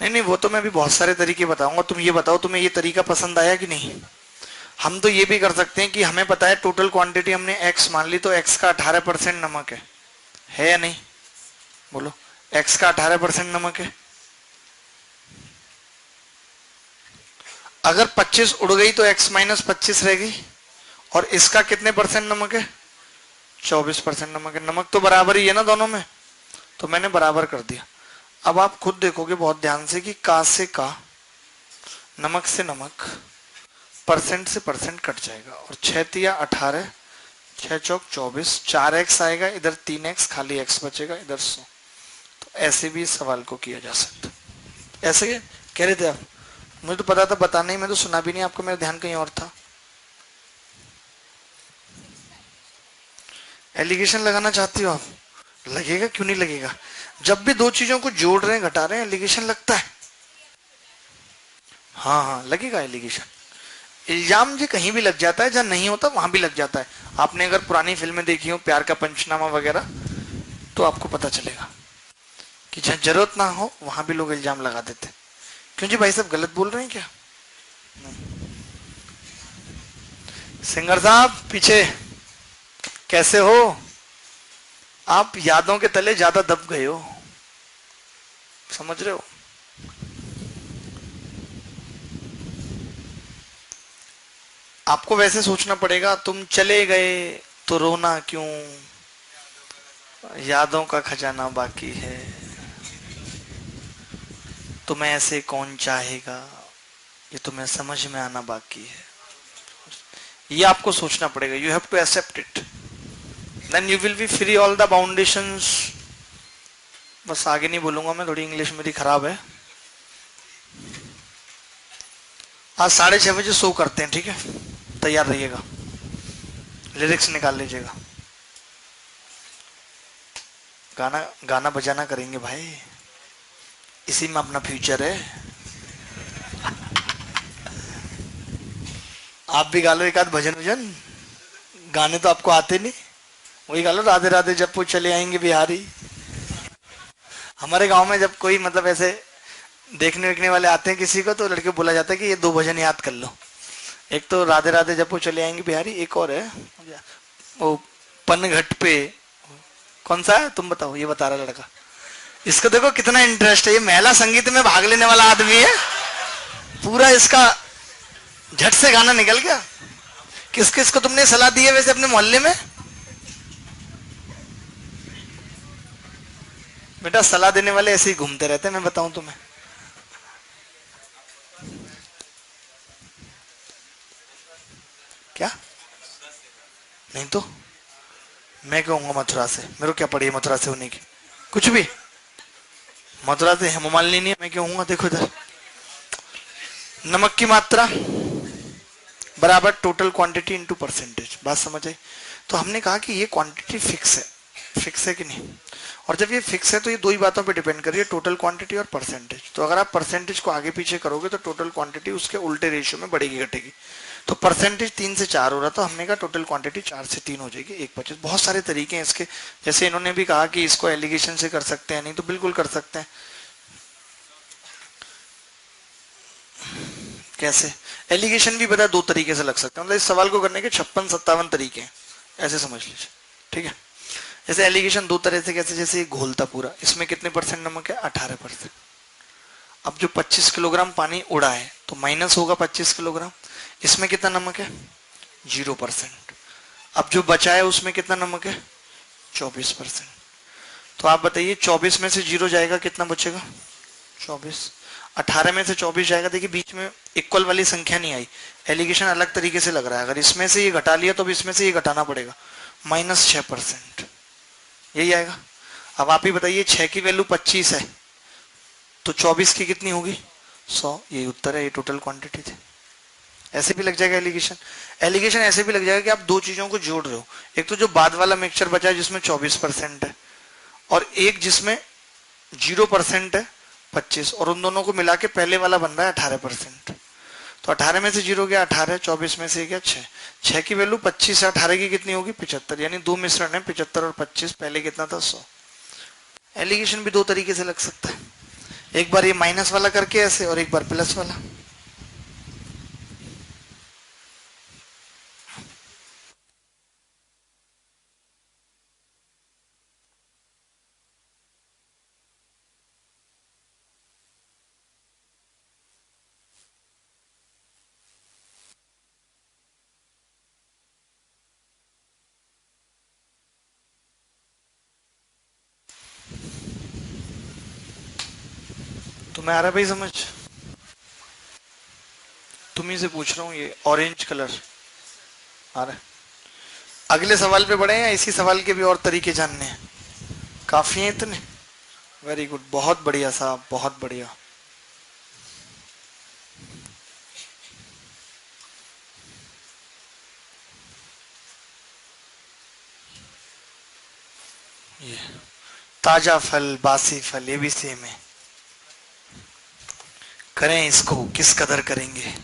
नहीं नहीं, वो तो मैं भी बहुत सारे तरीके बताऊंगा। तुम ये बताओ तुम्हें ये तरीका पसंद आया कि नहीं? हम तो ये भी कर सकते हैं कि हमें पता है टोटल क्वांटिटी हमने x मान ली, तो x का 18% नमक है या नहीं? बोलो, x का 18% नमक है। अगर 25 उड़ गई तो x माइनस 25 रह गई, और इसका कितने परसेंट नमक है? 24% नमक है। नमक तो बराबर ही है ना दोनों में, तो मैंने बराबर कर दिया। अब आप खुद देखोगे बहुत ध्यान से कि का से का, नमक से नमक, परसेंट से परसेंट कट जाएगा, और 6 तिया 18, 6 चौक 24, 4x आएगा, इधर 3x, खाली x बचेगा, इधर 100। तो ऐसे भी इस सवाल को किया जा सकता। ऐसे कह रहे थे आप? मुझे तो पता था, बताने ही में तो सुना भी नहीं आपको, मेरा ध्यान कहीं और था। एलिगेशन लगाना चाहती हो आप? लगेगा, क्यों नहीं लगेगा? जब भी दो चीजों को जोड़ रहे हैं घटा रहे हैं एलिगेशन लगता है। हाँ हाँ लगेगा एलिगेशन। इल्जाम जो कहीं भी लग जाता है, जहां नहीं होता वहां भी लग जाता है। आपने अगर पुरानी फिल्में देखी हो, प्यार का पंचनामा वगैरह, तो आपको पता चलेगा। कि जहां जरूरत ना हो वहां भी लोग इल्जाम लगा देते। क्यों जी भाई साहब गलत बोल रहे हैं क्या? सिंगर साहब पीछे कैसे हो? आप यादों के तले ज्यादा दब गए हो, समझ रहे हो? आपको वैसे सोचना पड़ेगा, तुम चले गए तो रोना क्यों, यादों का खजाना बाकी है, तुम्हें ऐसे कौन चाहेगा, ये तुम्हें समझ में आना बाकी है। ये आपको सोचना पड़ेगा। You have to accept it, then you will be free all the boundations. बस आगे नहीं बोलूंगा मैं, थोड़ी इंग्लिश मेरी खराब है। आज 6:30 बजे शो करते हैं, ठीक है? तैयार रहिएगा, लिरिक्स निकाल लीजिएगा। गाना गाना बजाना करेंगे भाई, इसी में अपना फ्यूचर है। आप भी गा लो एक आध भजन भजन, गाने तो आपको आते नहीं, वही गा लो, राधे राधे जब वो चले आएंगे बिहारी। हमारे गांव में जब कोई मतलब ऐसे देखने वेखने वाले आते हैं किसी को, तो लड़के बोला जाता है कि ये 2 भजन याद कर लो। एक तो राधे राधे जब वो चले आएंगे बिहारी, एक और है वो पनघट पे, कौन सा है तुम बताओ, ये बता रहा लड़का। इसको देखो कितना इंटरेस्ट है, ये महिला संगीत में भाग लेने वाला आदमी है, पूरा इसका झट से गाना निकल गया। किस किस को तुमने सलाह दी है वैसे अपने मोहल्ले में? बेटा सलाह देने वाले ऐसे ही घूमते रहते हैं, मैं बताऊं तुम्हें। क्या? नहीं तो मैं कहूंगा मथुरा से, मेरे को क्या पड़ी है मथुरा से होने की, कुछ भी। मथुरा से हेमा मालिनी नहीं है, मैं कहूंगा देखो इधर, नमक की मात्रा बराबर टोटल क्वांटिटी इनटू परसेंटेज। बात समझ आई? तो हमने कहा कि ये क्वांटिटी फिक्स है, फिक्स है कि नहीं? और जब ये फिक्स है तो ये दो ही बातों पे डिपेंड कर रही है, टोटल क्वांटिटी और परसेंटेज। तो अगर आप परसेंटेज को आगे पीछे करोगे तो टोटल क्वांटिटी उसके उल्टे रेशियो में बढ़ेगी घटेगी। तो परसेंटेज 3 से 4 हो रहा था, हमने कहा टोटल क्वांटिटी 4 से 3 हो जाएगी, 1/25। बहुत सारे तरीके हैं इसके, जैसे इन्होंने भी कहा कि इसको एलिगेशन से कर सकते हैं, नहीं तो बिल्कुल कर सकते हैं। कैसे? एलिगेशन भी पता है 2 तरीके से लग सकते हैं, मतलब इस सवाल को करने के 56-57 तरीके हैं, ऐसे समझ लीजिए, ठीक है? जैसे एलिगेशन 2 तरह से, कैसे? जैसे घोलता पूरा, इसमें कितने परसेंट नमक है? 18%। अब जो 25 किलोग्राम पानी उड़ा है तो माइनस होगा 25 किलोग्राम, इसमें कितना नमक है? 0%। अब जो बचा है उसमें कितना नमक है? 24%। तो आप बताइए 24 में से 0 जाएगा, कितना बचेगा? 24। 18 में से 24 जाएगा, देखिए बीच में इक्वल वाली संख्या नहीं आई, एलिगेशन अलग तरीके से लग रहा है। अगर इसमें से ये घटा लिया तो अब इसमें से ये घटाना पड़ेगा, -6%, यही आएगा। अब आप ही बताइए 6 की वैल्यू 25 है तो 24 की कितनी होगी? 100। यही उत्तर है, ये टोटल क्वांटिटी थी। ऐसे भी लग जाएगा एलिगेशन। एलिगेशन ऐसे भी लग जाएगा कि आप दो चीजों को जोड़ रहे हो, एक तो जो बाद वाला मिक्सचर बचा है जिसमें 24% है, और एक जिसमें 0% है 25, और उन दोनों को मिला के पहले वाला बन रहा है 18%। तो 18 में से 0 गया 18, 24 में से गया 6। 6 की वैल्यू 25 है, 18 की कितनी होगी? 75। यानी दो मिश्रण है 75 और 25, पहले कितना था? 100। एलिगेशन भी दो तरीके से लग सकता है, एक बार ये माइनस वाला करके ऐसे, और एक बार प्लस वाला। तुम्हें आ रहा है भाई समझ? तुम्ही से पूछ रहा हूँ, ये ऑरेंज कलर आ रहा है? अगले सवाल पे बढ़े या इसी सवाल के भी और तरीके जानने हैं? काफी है इतने? वेरी गुड, बहुत बढ़िया साहब, बहुत बढ़िया। ये ताजा फल बासी फल, ये भी सेम है। करें इसको, किस कदर करेंगे?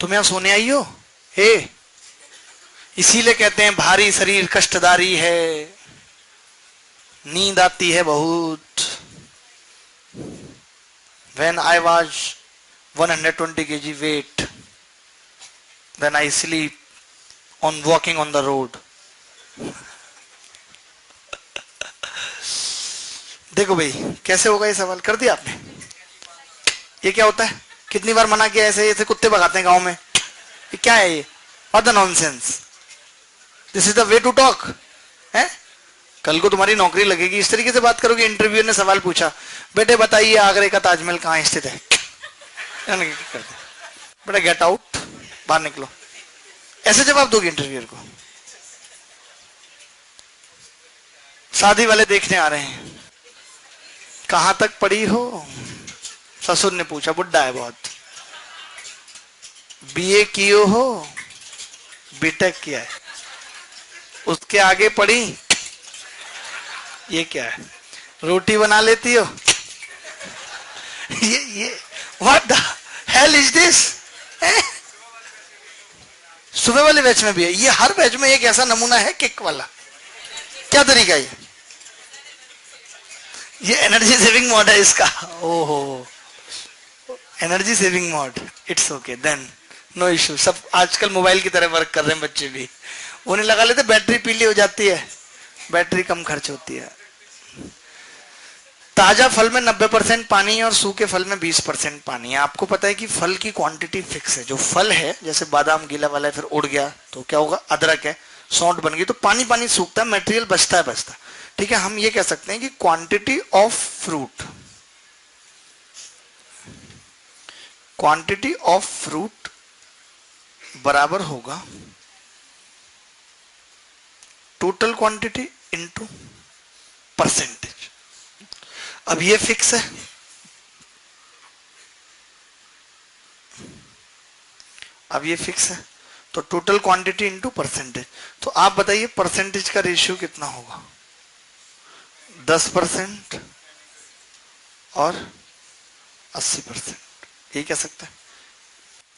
तुम यहां सोने आई हो? हे, इसीलिए कहते हैं भारी शरीर कष्टदारी है, नींद आती है बहुत। When I was 120 kg weight, then I sleep on walking on the road. देखो भाई कैसे होगा ये सवाल, कर दिया आपने। ये क्या होता है, कितनी बार मना किया, ऐसे ऐसे कुत्ते भगाते हैं गांव में, ये क्या है ये, what the nonsense, this is the way to talk है। कल को तुम्हारी नौकरी लगेगी, इस तरीके से बात करोगे। इंटरव्यू ने सवाल पूछा, बेटे बताइए आगरे का ताजमहल कहाँ स्थित है, बेटा गेट आउट, बाहर निकलो, ऐसे जवाब दोगे इंटरव्यूअर को। शादी वाले देखने आ रहे हैं, कहां तक पढ़ी हो, ससुर ने पूछा, बुढ़ा है बहुत, बीए किए हो, बीटेक किया है, उसके आगे पढ़ी, ये क्या है, रोटी बना लेती हो, ये what the hell is this. सुबह वाले बैच में भी है ये, हर बैच में एक ऐसा नमूना है किक वाला। क्या तरीका है ये एनर्जी सेविंग मोड है इसका। ओहो, energy saving mode, it's okay then, no issue. सब आजकल मोबाइल की तरह वर्क कर रहे हैं बच्चे भी, उन्हें लगा लेते बैटरी पीली हो जाती है, बैटरी कम खर्च होती है। ताजा फल में 90% पानी है और सूखे फल में 20% पानी है। आपको पता है कि फल की क्वांटिटी फिक्स है। जो फल है, जैसे बादाम गीला वाला है, फिर उड़ गया तो क्या होगा, अदरक है, सौंठ बन गई, तो पानी पानी सूखता है, मटेरियल बचता है। ठीक है, हम ये कह सकते हैं कि क्वांटिटी ऑफ फ्रूट बराबर होगा टोटल क्वांटिटी इनटू परसेंटेज। अब ये फिक्स है, तो टोटल क्वांटिटी इनटू परसेंटेज। तो आप बताइए परसेंटेज का रेशियो कितना होगा, 10% और 80%, ये कह सकते हैं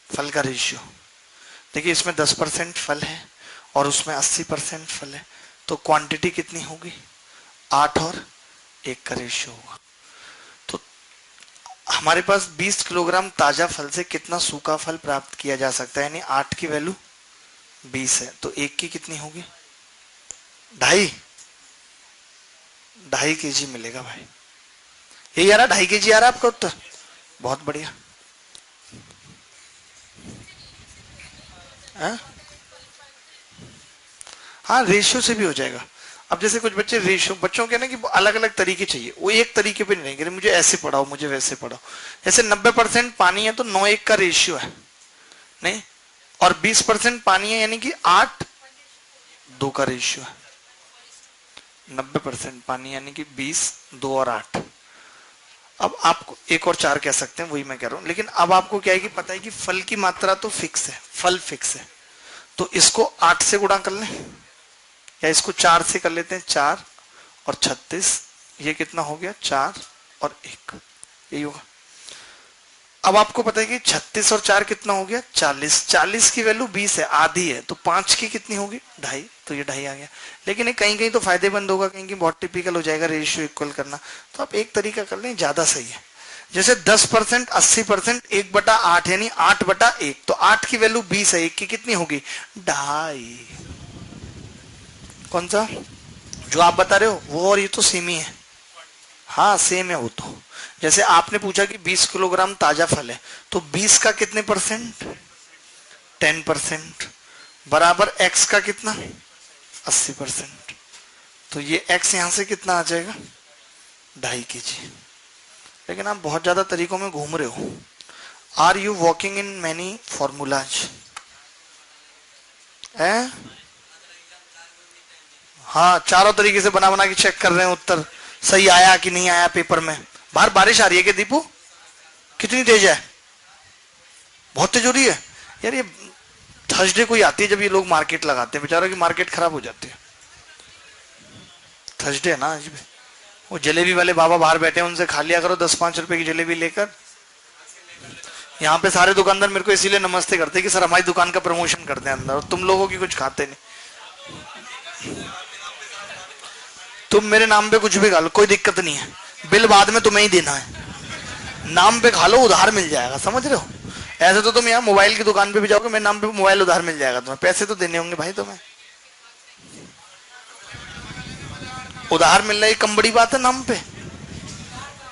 फल का रेशियो। देखिए इसमें 10% फल है और उसमें 80% फल है, तो क्वांटिटी कितनी होगी, 8 और 1 का रेशियो होगा। तो हमारे पास 20 किलोग्राम ताजा फल से कितना सूखा फल प्राप्त किया जा सकता है, यानी 8 की वैल्यू 20 है, तो 1 की कितनी होगी, 2.5 kg मिलेगा भाई। यही आ रहा, 2.5 kg आ रहा आपका उत्तर, बहुत बढ़िया। हाँ रेशियो से भी हो जाएगा। अब जैसे कुछ बच्चे रेशियो, बच्चों के ना कि अलग अलग तरीके चाहिए, वो एक तरीके पे नहीं रहेंगे, मुझे ऐसे पढ़ाओ, मुझे वैसे पढ़ाओ। जैसे 90% पानी है तो 9:1 का रेशियो है, नहीं, और 20% पानी है यानी कि 8:2 का रेशियो है। 90% पानी यानी कि 20, 2 और 8। अब आपको 1 और 4 कह सकते हैं, वही मैं कह रहा हूं। लेकिन अब आपको क्या है कि पता है कि फल की मात्रा तो फिक्स है, फल फिक्स है, तो इसको 8 से गुणा कर लें या इसको 4 से कर लेते हैं, 4 और 36, ये कितना हो गया, 4 और 1, यही होगा। अब आपको पता है कि 36 और 4 कितना हो गया, 40। 40 की वैल्यू 20 है, आधी है, तो 5 की कितनी होगी, 2.5, तो ये 2.5 आ गया। लेकिन ये कहीं कहीं तो फायदेमंद होगा, कहीं कहीं बहुत टिपिकल हो जाएगा रेशियो इक्वल करना, तो आप एक तरीका कर लें, ज्यादा सही है। जैसे 10%, 80%, 1/8 यानी 8/1, तो 8 की वैल्यू 20 है, 1 की कितनी होगी, 2.5। कौन सा जो आप बता रहे हो वो, और ये तो सेम ही है, हाँ सेम है वो तो। जैसे आपने पूछा कि 20 किलोग्राम ताजा फल है, तो 20 का कितने परसेंट, 10%, बराबर x का कितना, 80%, तो ये x यहां से कितना आ जाएगा, 2.5 kg। लेकिन आप बहुत ज्यादा तरीकों में घूम रहे हो। Are you walking in many formulas, हाँ चारों तरीके से बना बना के चेक कर रहे हैं उत्तर सही आया कि नहीं आया पेपर में। बाहर बारिश आ रही है क्या दीपू, कितनी तेज है, बहुत तेज हो रही है यार। ये थर्सडे को ही आती है जब ये लोग मार्केट लगाते हैं, बेचारों की मार्केट खराब हो जाती है। थर्सडे है ना आज भी। वो जलेबी वाले बाबा बाहर बैठे हैं, उनसे खा लिया करो 10-5 रुपए की जलेबी लेकर। यहाँ पे सारे दुकानदार मेरे को इसीलिए नमस्ते करते हैं कि सर हमारी दुकान का प्रमोशन करते हैं अंदर, और तुम लोगों की कुछ खाते नहीं। तुम मेरे नाम पे कुछ भी खा लो, कोई दिक्कत नहीं है, बिल बाद में तुम्हें ही देना है, नाम पे खा लो, उधार मिल जाएगा, समझ रहे हो। ऐसे तो तुम यहाँ मोबाइल की दुकान पे भी जाओगे, मेरे नाम पे मोबाइल उधार मिल जाएगा तुम्हें, पैसे तो देने होंगे भाई तुम्हें, उधार मिल रहा है कम बड़ी बात है नाम पे,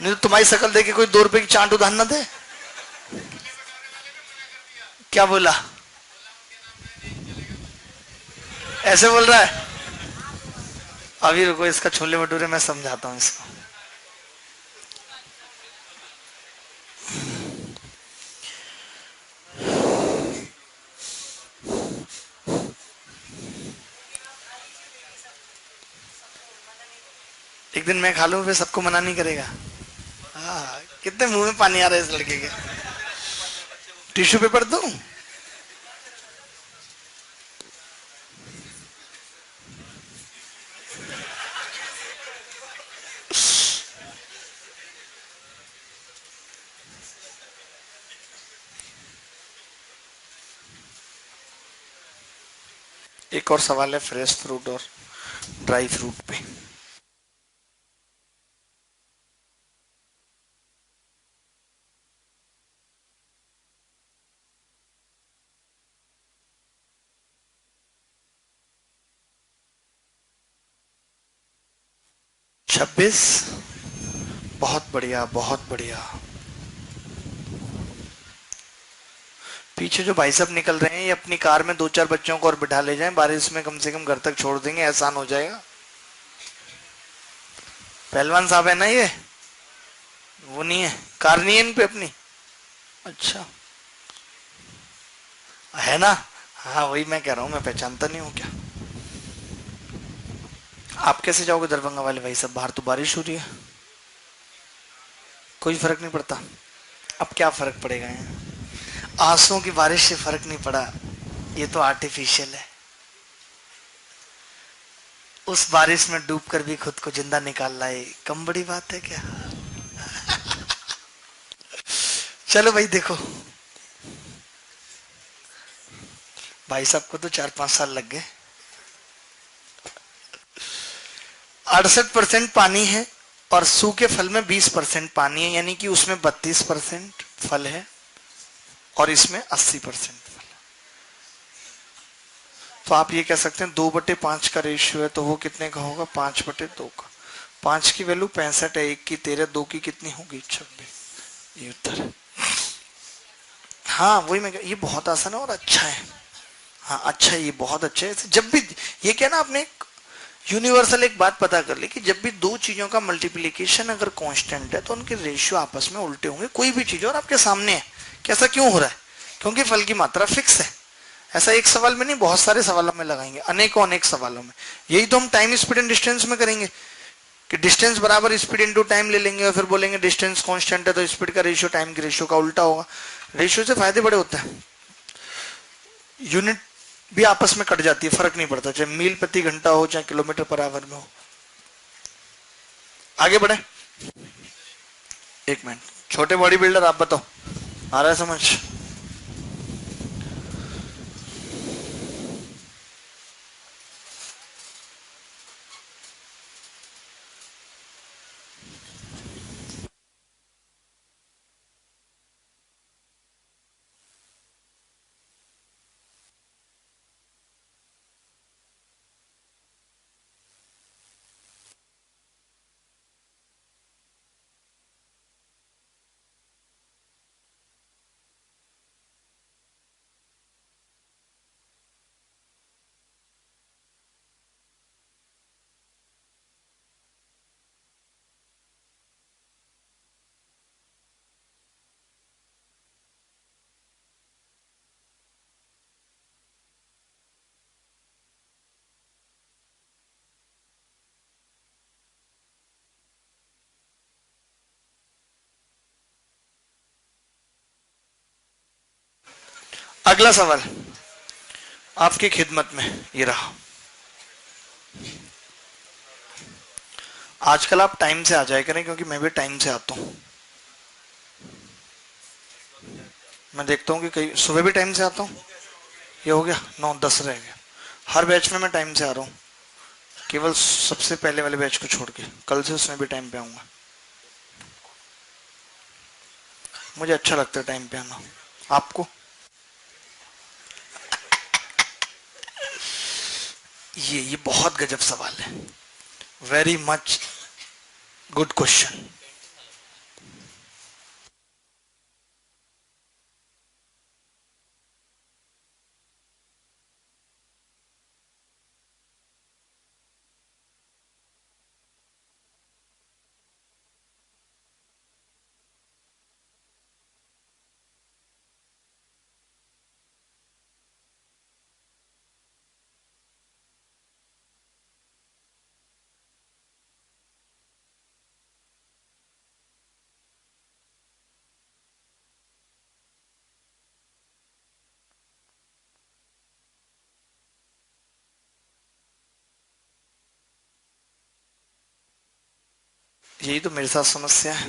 नहीं तो तुम्हारी शक्ल देखे कोई 2 रुपए की चाट उधार ना दे। क्या बोला, ऐसे बोल रहा है। अभी रुको, इसका छोले भटूरे मैं समझाता हूँ इसको। एक दिन मैं खा लूं फिर सबको मना नहीं करेगा। हाँ, कितने मुंह में पानी आ रहा है इस लड़के के। टिश्यू पेपर दूं? एक और सवाल है फ्रेश फ्रूट और ड्राई फ्रूट पे। छब्बीस, बहुत बढ़िया बहुत बढ़िया। पीछे जो भाई साहब निकल रहे हैं ये अपनी कार में 2-4 बच्चों को और बिठा ले जाएं, बारिश में कम से कम घर तक छोड़ देंगे, आसान हो जाएगा। पहलवान साहब है ना ये, वो नहीं है, कार नहीं है इन पे अपनी। अच्छा है ना, हाँ वही मैं कह रहा हूँ, मैं पहचानता नहीं हूँ क्या। आप कैसे जाओगे दरभंगा वाले भाई साहब, बाहर तो बारिश हो रही है। कोई फर्क नहीं पड़ता, अब क्या फर्क पड़ेगा यहाँ, आंसुओं की बारिश से फर्क नहीं पड़ा, ये तो आर्टिफिशियल है। उस बारिश में डूबकर भी खुद को जिंदा निकाल लाए, कम बड़ी बात है क्या। चलो भाई देखो, भाई साहब को तो 4-5 साल लग गए। 68% पानी है और सूखे फल में 20% पानी है, यानी कि उसमें 32% फल है और इसमें 80% फल है। तो आप ये कह सकते हैं 2/5 का रेशियो है, तो वो कितने का होगा, 5/2 का। 5 की वैल्यू 65 है, 1 की 13, 2 की कितनी होगी, 26। ये उत्तर है। हाँ वही मैं, ये बहुत आसान है और अच्छा है। हाँ अच्छा है, ये बहुत अच्छा है। जब भी ये क्या ना, आपने यूनिवर्सल एक बात पता कर ली कि जब भी दो चीजों का मल्टीप्लीकेशन अगर कांस्टेंट है तो उनके रेशियो आपस में उल्टे होंगे, कोई भी चीज और आपके सामने है। कैसा क्यों हो रहा है, क्योंकि फल की मात्रा फिक्स है। ऐसा एक सवाल में नहीं, बहुत सारे सवालों में लगाएंगे, अनेकों अनेक सवालों में। यही तो हम टाइम स्पीड एंड डिस्टेंस में करेंगे कि डिस्टेंस बराबर स्पीड इनटू टाइम ले लेंगे और फिर बोलेंगे डिस्टेंस कांस्टेंट है तो स्पीड का रेशियो टाइम के रेशियो का उल्टा होगा। रेशियो से फायदे बड़े होते हैं, यूनिट भी आपस में कट जाती है, फर्क नहीं पड़ता, चाहे मील प्रति घंटा हो चाहे किलोमीटर पर आवर में हो। आगे बढ़े, 1 मिनट। छोटे बॉडी बिल्डर आप बताओ, आ रहा है समझ। अगला सवाल आपकी खिदमत में ये रहा। आजकल आप टाइम से आ जाया करें क्योंकि मैं भी टाइम से आता हूं। मैं देखता हूँ कि कई सुबह भी टाइम से आता हूँ, ये हो गया 9-10 रह गया। हर बैच में मैं टाइम से आ रहा हूँ, केवल सबसे पहले वाले बैच को छोड़ के। कल से उसमें भी टाइम पे आऊँगा, मुझे अच्छा लगता है टाइम पे आना। आपको? ये बहुत गजब सवाल है, वेरी मच गुड क्वेश्चन। यही तो मेरे साथ समस्या है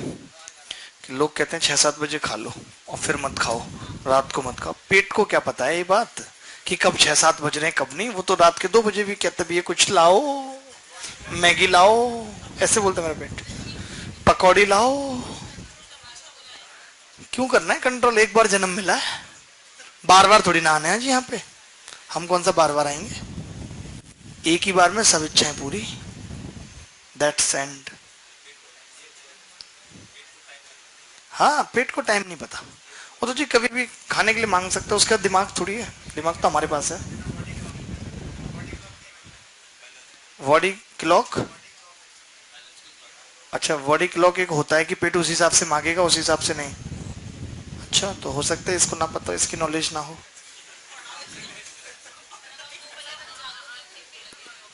कि लोग कहते हैं 6-7 बजे खा लो और फिर मत खाओ, रात को मत खाओ। पेट को क्या पता है ये बात कि कब 6-7 बज रहे हैं कब नहीं। वो तो रात के 2 बजे भी कहता है कुछ लाओ, मैगी लाओ, ऐसे बोलता मेरा पेट, पकौड़ी लाओ। क्यों करना है कंट्रोल, एक बार जन्म मिला है, बार बार थोड़ी ना आने हैं जी यहाँ पे। हम कौन सा बार बार आएंगे, एक ही बार में सब इच्छाएं पूरी, दैट्स एंड। हाँ, पेट को टाइम नहीं पता। वो तो जी कभी भी खाने के लिए मांग सकते हो, उसका दिमाग थोड़ी है, दिमाग तो हमारे पास है। Body clock? अच्छा, बॉडी क्लॉक एक होता है कि पेट उस हिसाब से मांगेगा, उस हिसाब से नहीं। अच्छा, तो हो सकता है इसको ना पता, इसकी नॉलेज ना हो।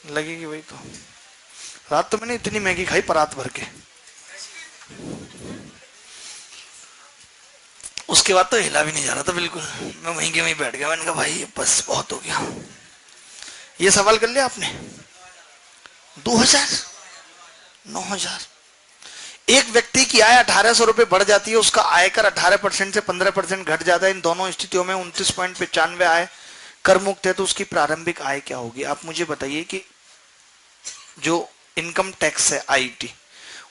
लगेगी वही तो। रात तो मैंने इतनी मैगी खाई परात भर के, उसके बाद तो हिला भी नहीं जा रहा था बिल्कुल। मैं वहीं के वहीं बैठ गया, मैंने कहा भाई बस बहुत हो गया। ये सवाल कर लिया आपने। 2000, 9000। एक व्यक्ति की आय 1800 रुपए बढ़ जाती है, उसका आयकर 18% से 15% घट जाता है। इन दोनों स्थितियों में 29.95 आय कर मुक्त है, तो उसकी प्रारंभिक आय क्या होगी? आप मुझे बताइए कि जो इनकम टैक्स है आईटी,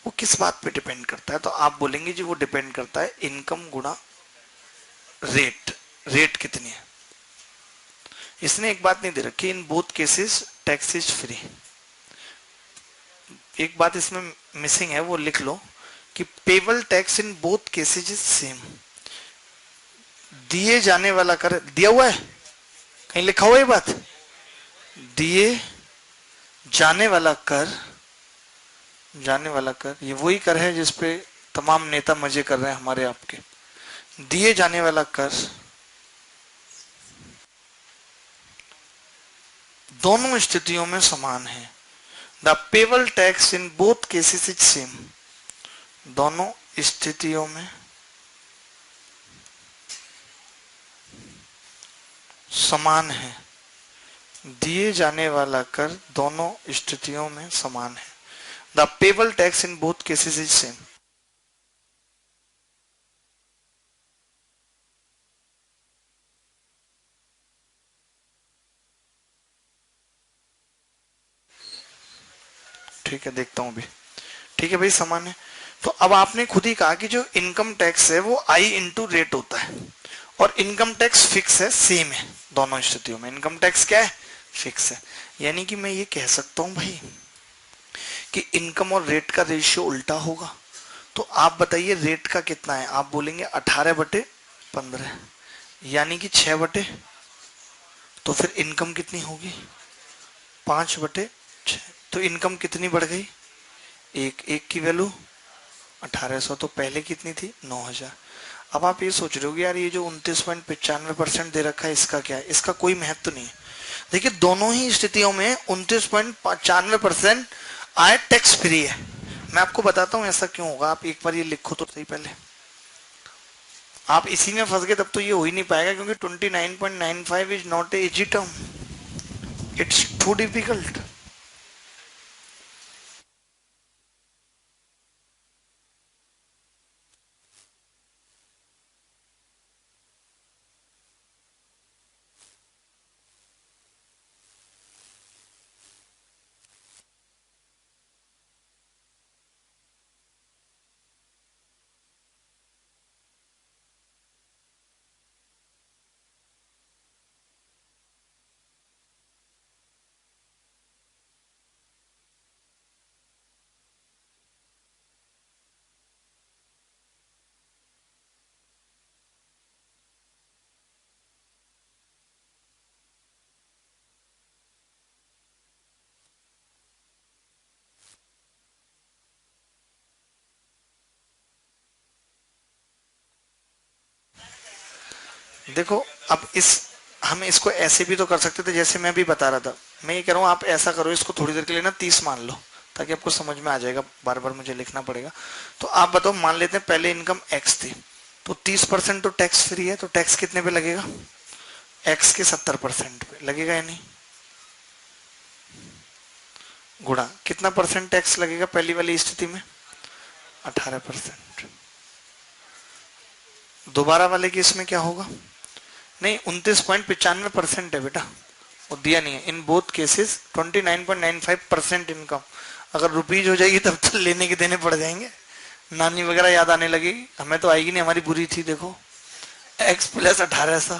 वो किस बात पे डिपेंड करता है? तो आप बोलेंगे जी वो डिपेंड करता है इनकम गुणा रेट। रेट कितनी है? इसने एक बात नहीं दे रखी, in both cases tax is free. एक बात इसमें मिसिंग है, वो लिख लो कि payable tax in both cases is same. दिए जाने वाला कर, दिया हुआ है कहीं लिखा हुआ है बात? दिए जाने वाला कर, जाने वाला कर ये वही कर है जिसपे तमाम नेता मजे कर रहे हैं हमारे आपके। दिए जाने वाला कर दोनों स्थितियों में समान है। The payable tax in both cases is same. दोनों स्थितियों में समान है। दिए जाने वाला कर दोनों स्थितियों में समान है। The payable tax in both cases is same. ठीक है, देखता हूं भी। ठीक है भाई, समान है। तो अब आपने खुद ही कहा कि जो इनकम टैक्स है वो आई इंटू रेट होता है, और इनकम टैक्स फिक्स है, सेम है दोनों स्थितियों में। इनकम टैक्स क्या है? फिक्स है। यानी कि मैं ये कह सकता हूं भाई कि इनकम और रेट का रेशियो उल्टा होगा। तो आप बताइए रेट का कितना है? आप बोलेंगे 18/15, यानी कि 6/, तो फिर इनकम कितनी होगी? 5/6। तो इनकम कितनी बढ़ गई? एक एक की वैल्यू 1800, तो पहले कितनी थी? 9000। अब आप ये सोच रहे हो यार ये जो 29.95% दे रखा है इसका क्या है? इसका कोई महत्व नहीं है। देखिए दोनों ही स्थितियों में 29.95% आय टैक्स फ्री है। मैं आपको बताता हूं ऐसा क्यों होगा, आप एक बार ये लिखो तो सही पहले। आप इसी में फंस गए तब तो ये हो ही नहीं पाएगा, क्योंकि 29.95 is not a easy term, it's too difficult. देखो अब हम इसको ऐसे भी तो कर सकते थे जैसे मैं भी बता रहा था। मैं ये कह रहा हूँ आप ऐसा करो, इसको थोड़ी देर के लिए ना 30 मान लो, ताकि आपको समझ में आ जाएगा, बार बार मुझे लिखना पड़ेगा। तो आप बताओ, मान लेते हैं पहले इनकम एक्स थी, तो 30% तो टैक्स फ्री है, तो टैक्स कितने पे लगेगा? एक्स के 70% पे लगेगा या नहीं? गुणा कितना परसेंट टैक्स लगेगा पहली वाली स्थिति में? 18%। दोबारा वाले की इसमें क्या होगा? नहीं, 29.95% है बेटा, वो दिया नहीं है। In both cases 29.95% income. अगर रुपीज हो जाएगी तब तो लेने के देने पड़ जाएंगे, नानी वगैरह याद आने लगेगी। हमें तो आएगी नहीं, हमारी बुरी थी। देखो x प्लस 1800।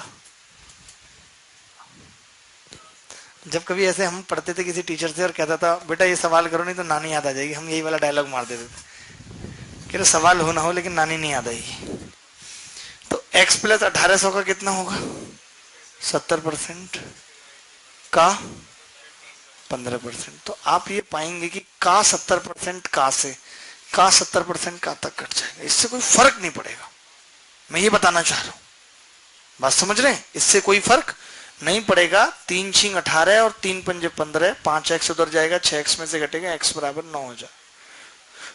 जब कभी ऐसे हम पढ़ते थे किसी टीचर से और कहता था बेटा ये सवाल करो नहीं तो नानी याद आ जाएगी, हम यही वाला डायलॉग मार देते थे कि सवाल हो ना हो लेकिन नानी नहीं याद आएगी। तो x प्लस 1800 का कितना होगा? 70% का 15%। तो आप ये पाएंगे कि का 70% का से का 70% का तक कट जाएगा, इससे कोई फर्क नहीं पड़ेगा। मैं ये बताना चाह रहा हूं, बात समझ रहे हैं? इससे कोई फर्क नहीं पड़ेगा। 3 छिंग 18 और 3 पंजे 15, 5x उधर जाएगा, 6x में से घटेगा, x बराबर 9 हो जाए।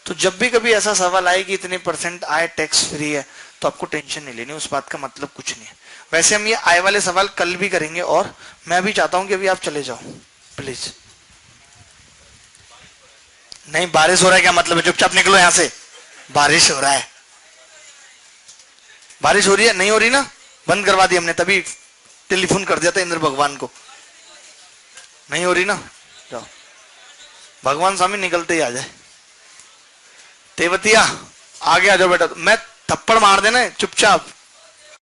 तो जब भी कभी ऐसा सवाल आए कि इतने परसेंट आय टैक्स फ्री है, तो आपको टेंशन नहीं लेनी, उस बात का मतलब कुछ नहीं है। वैसे हम ये आय वाले सवाल कल भी करेंगे, और मैं भी चाहता हूं कि अभी आप चले जाओ प्लीज। नहीं, बारिश हो रहा है क्या मतलब है? चुपचाप निकलो यहां से। बारिश हो रहा है, बारिश हो रही है, नहीं हो रही ना? बंद करवा दी हमने, तभी टेलीफोन कर दिया था इंद्र भगवान को। नहीं हो रही ना? जाओ, भगवान स्वामी निकलते ही आ जाए। तेवतिया आगे आ जाओ बेटा, मैं थप्पड़ मार देना चुपचाप।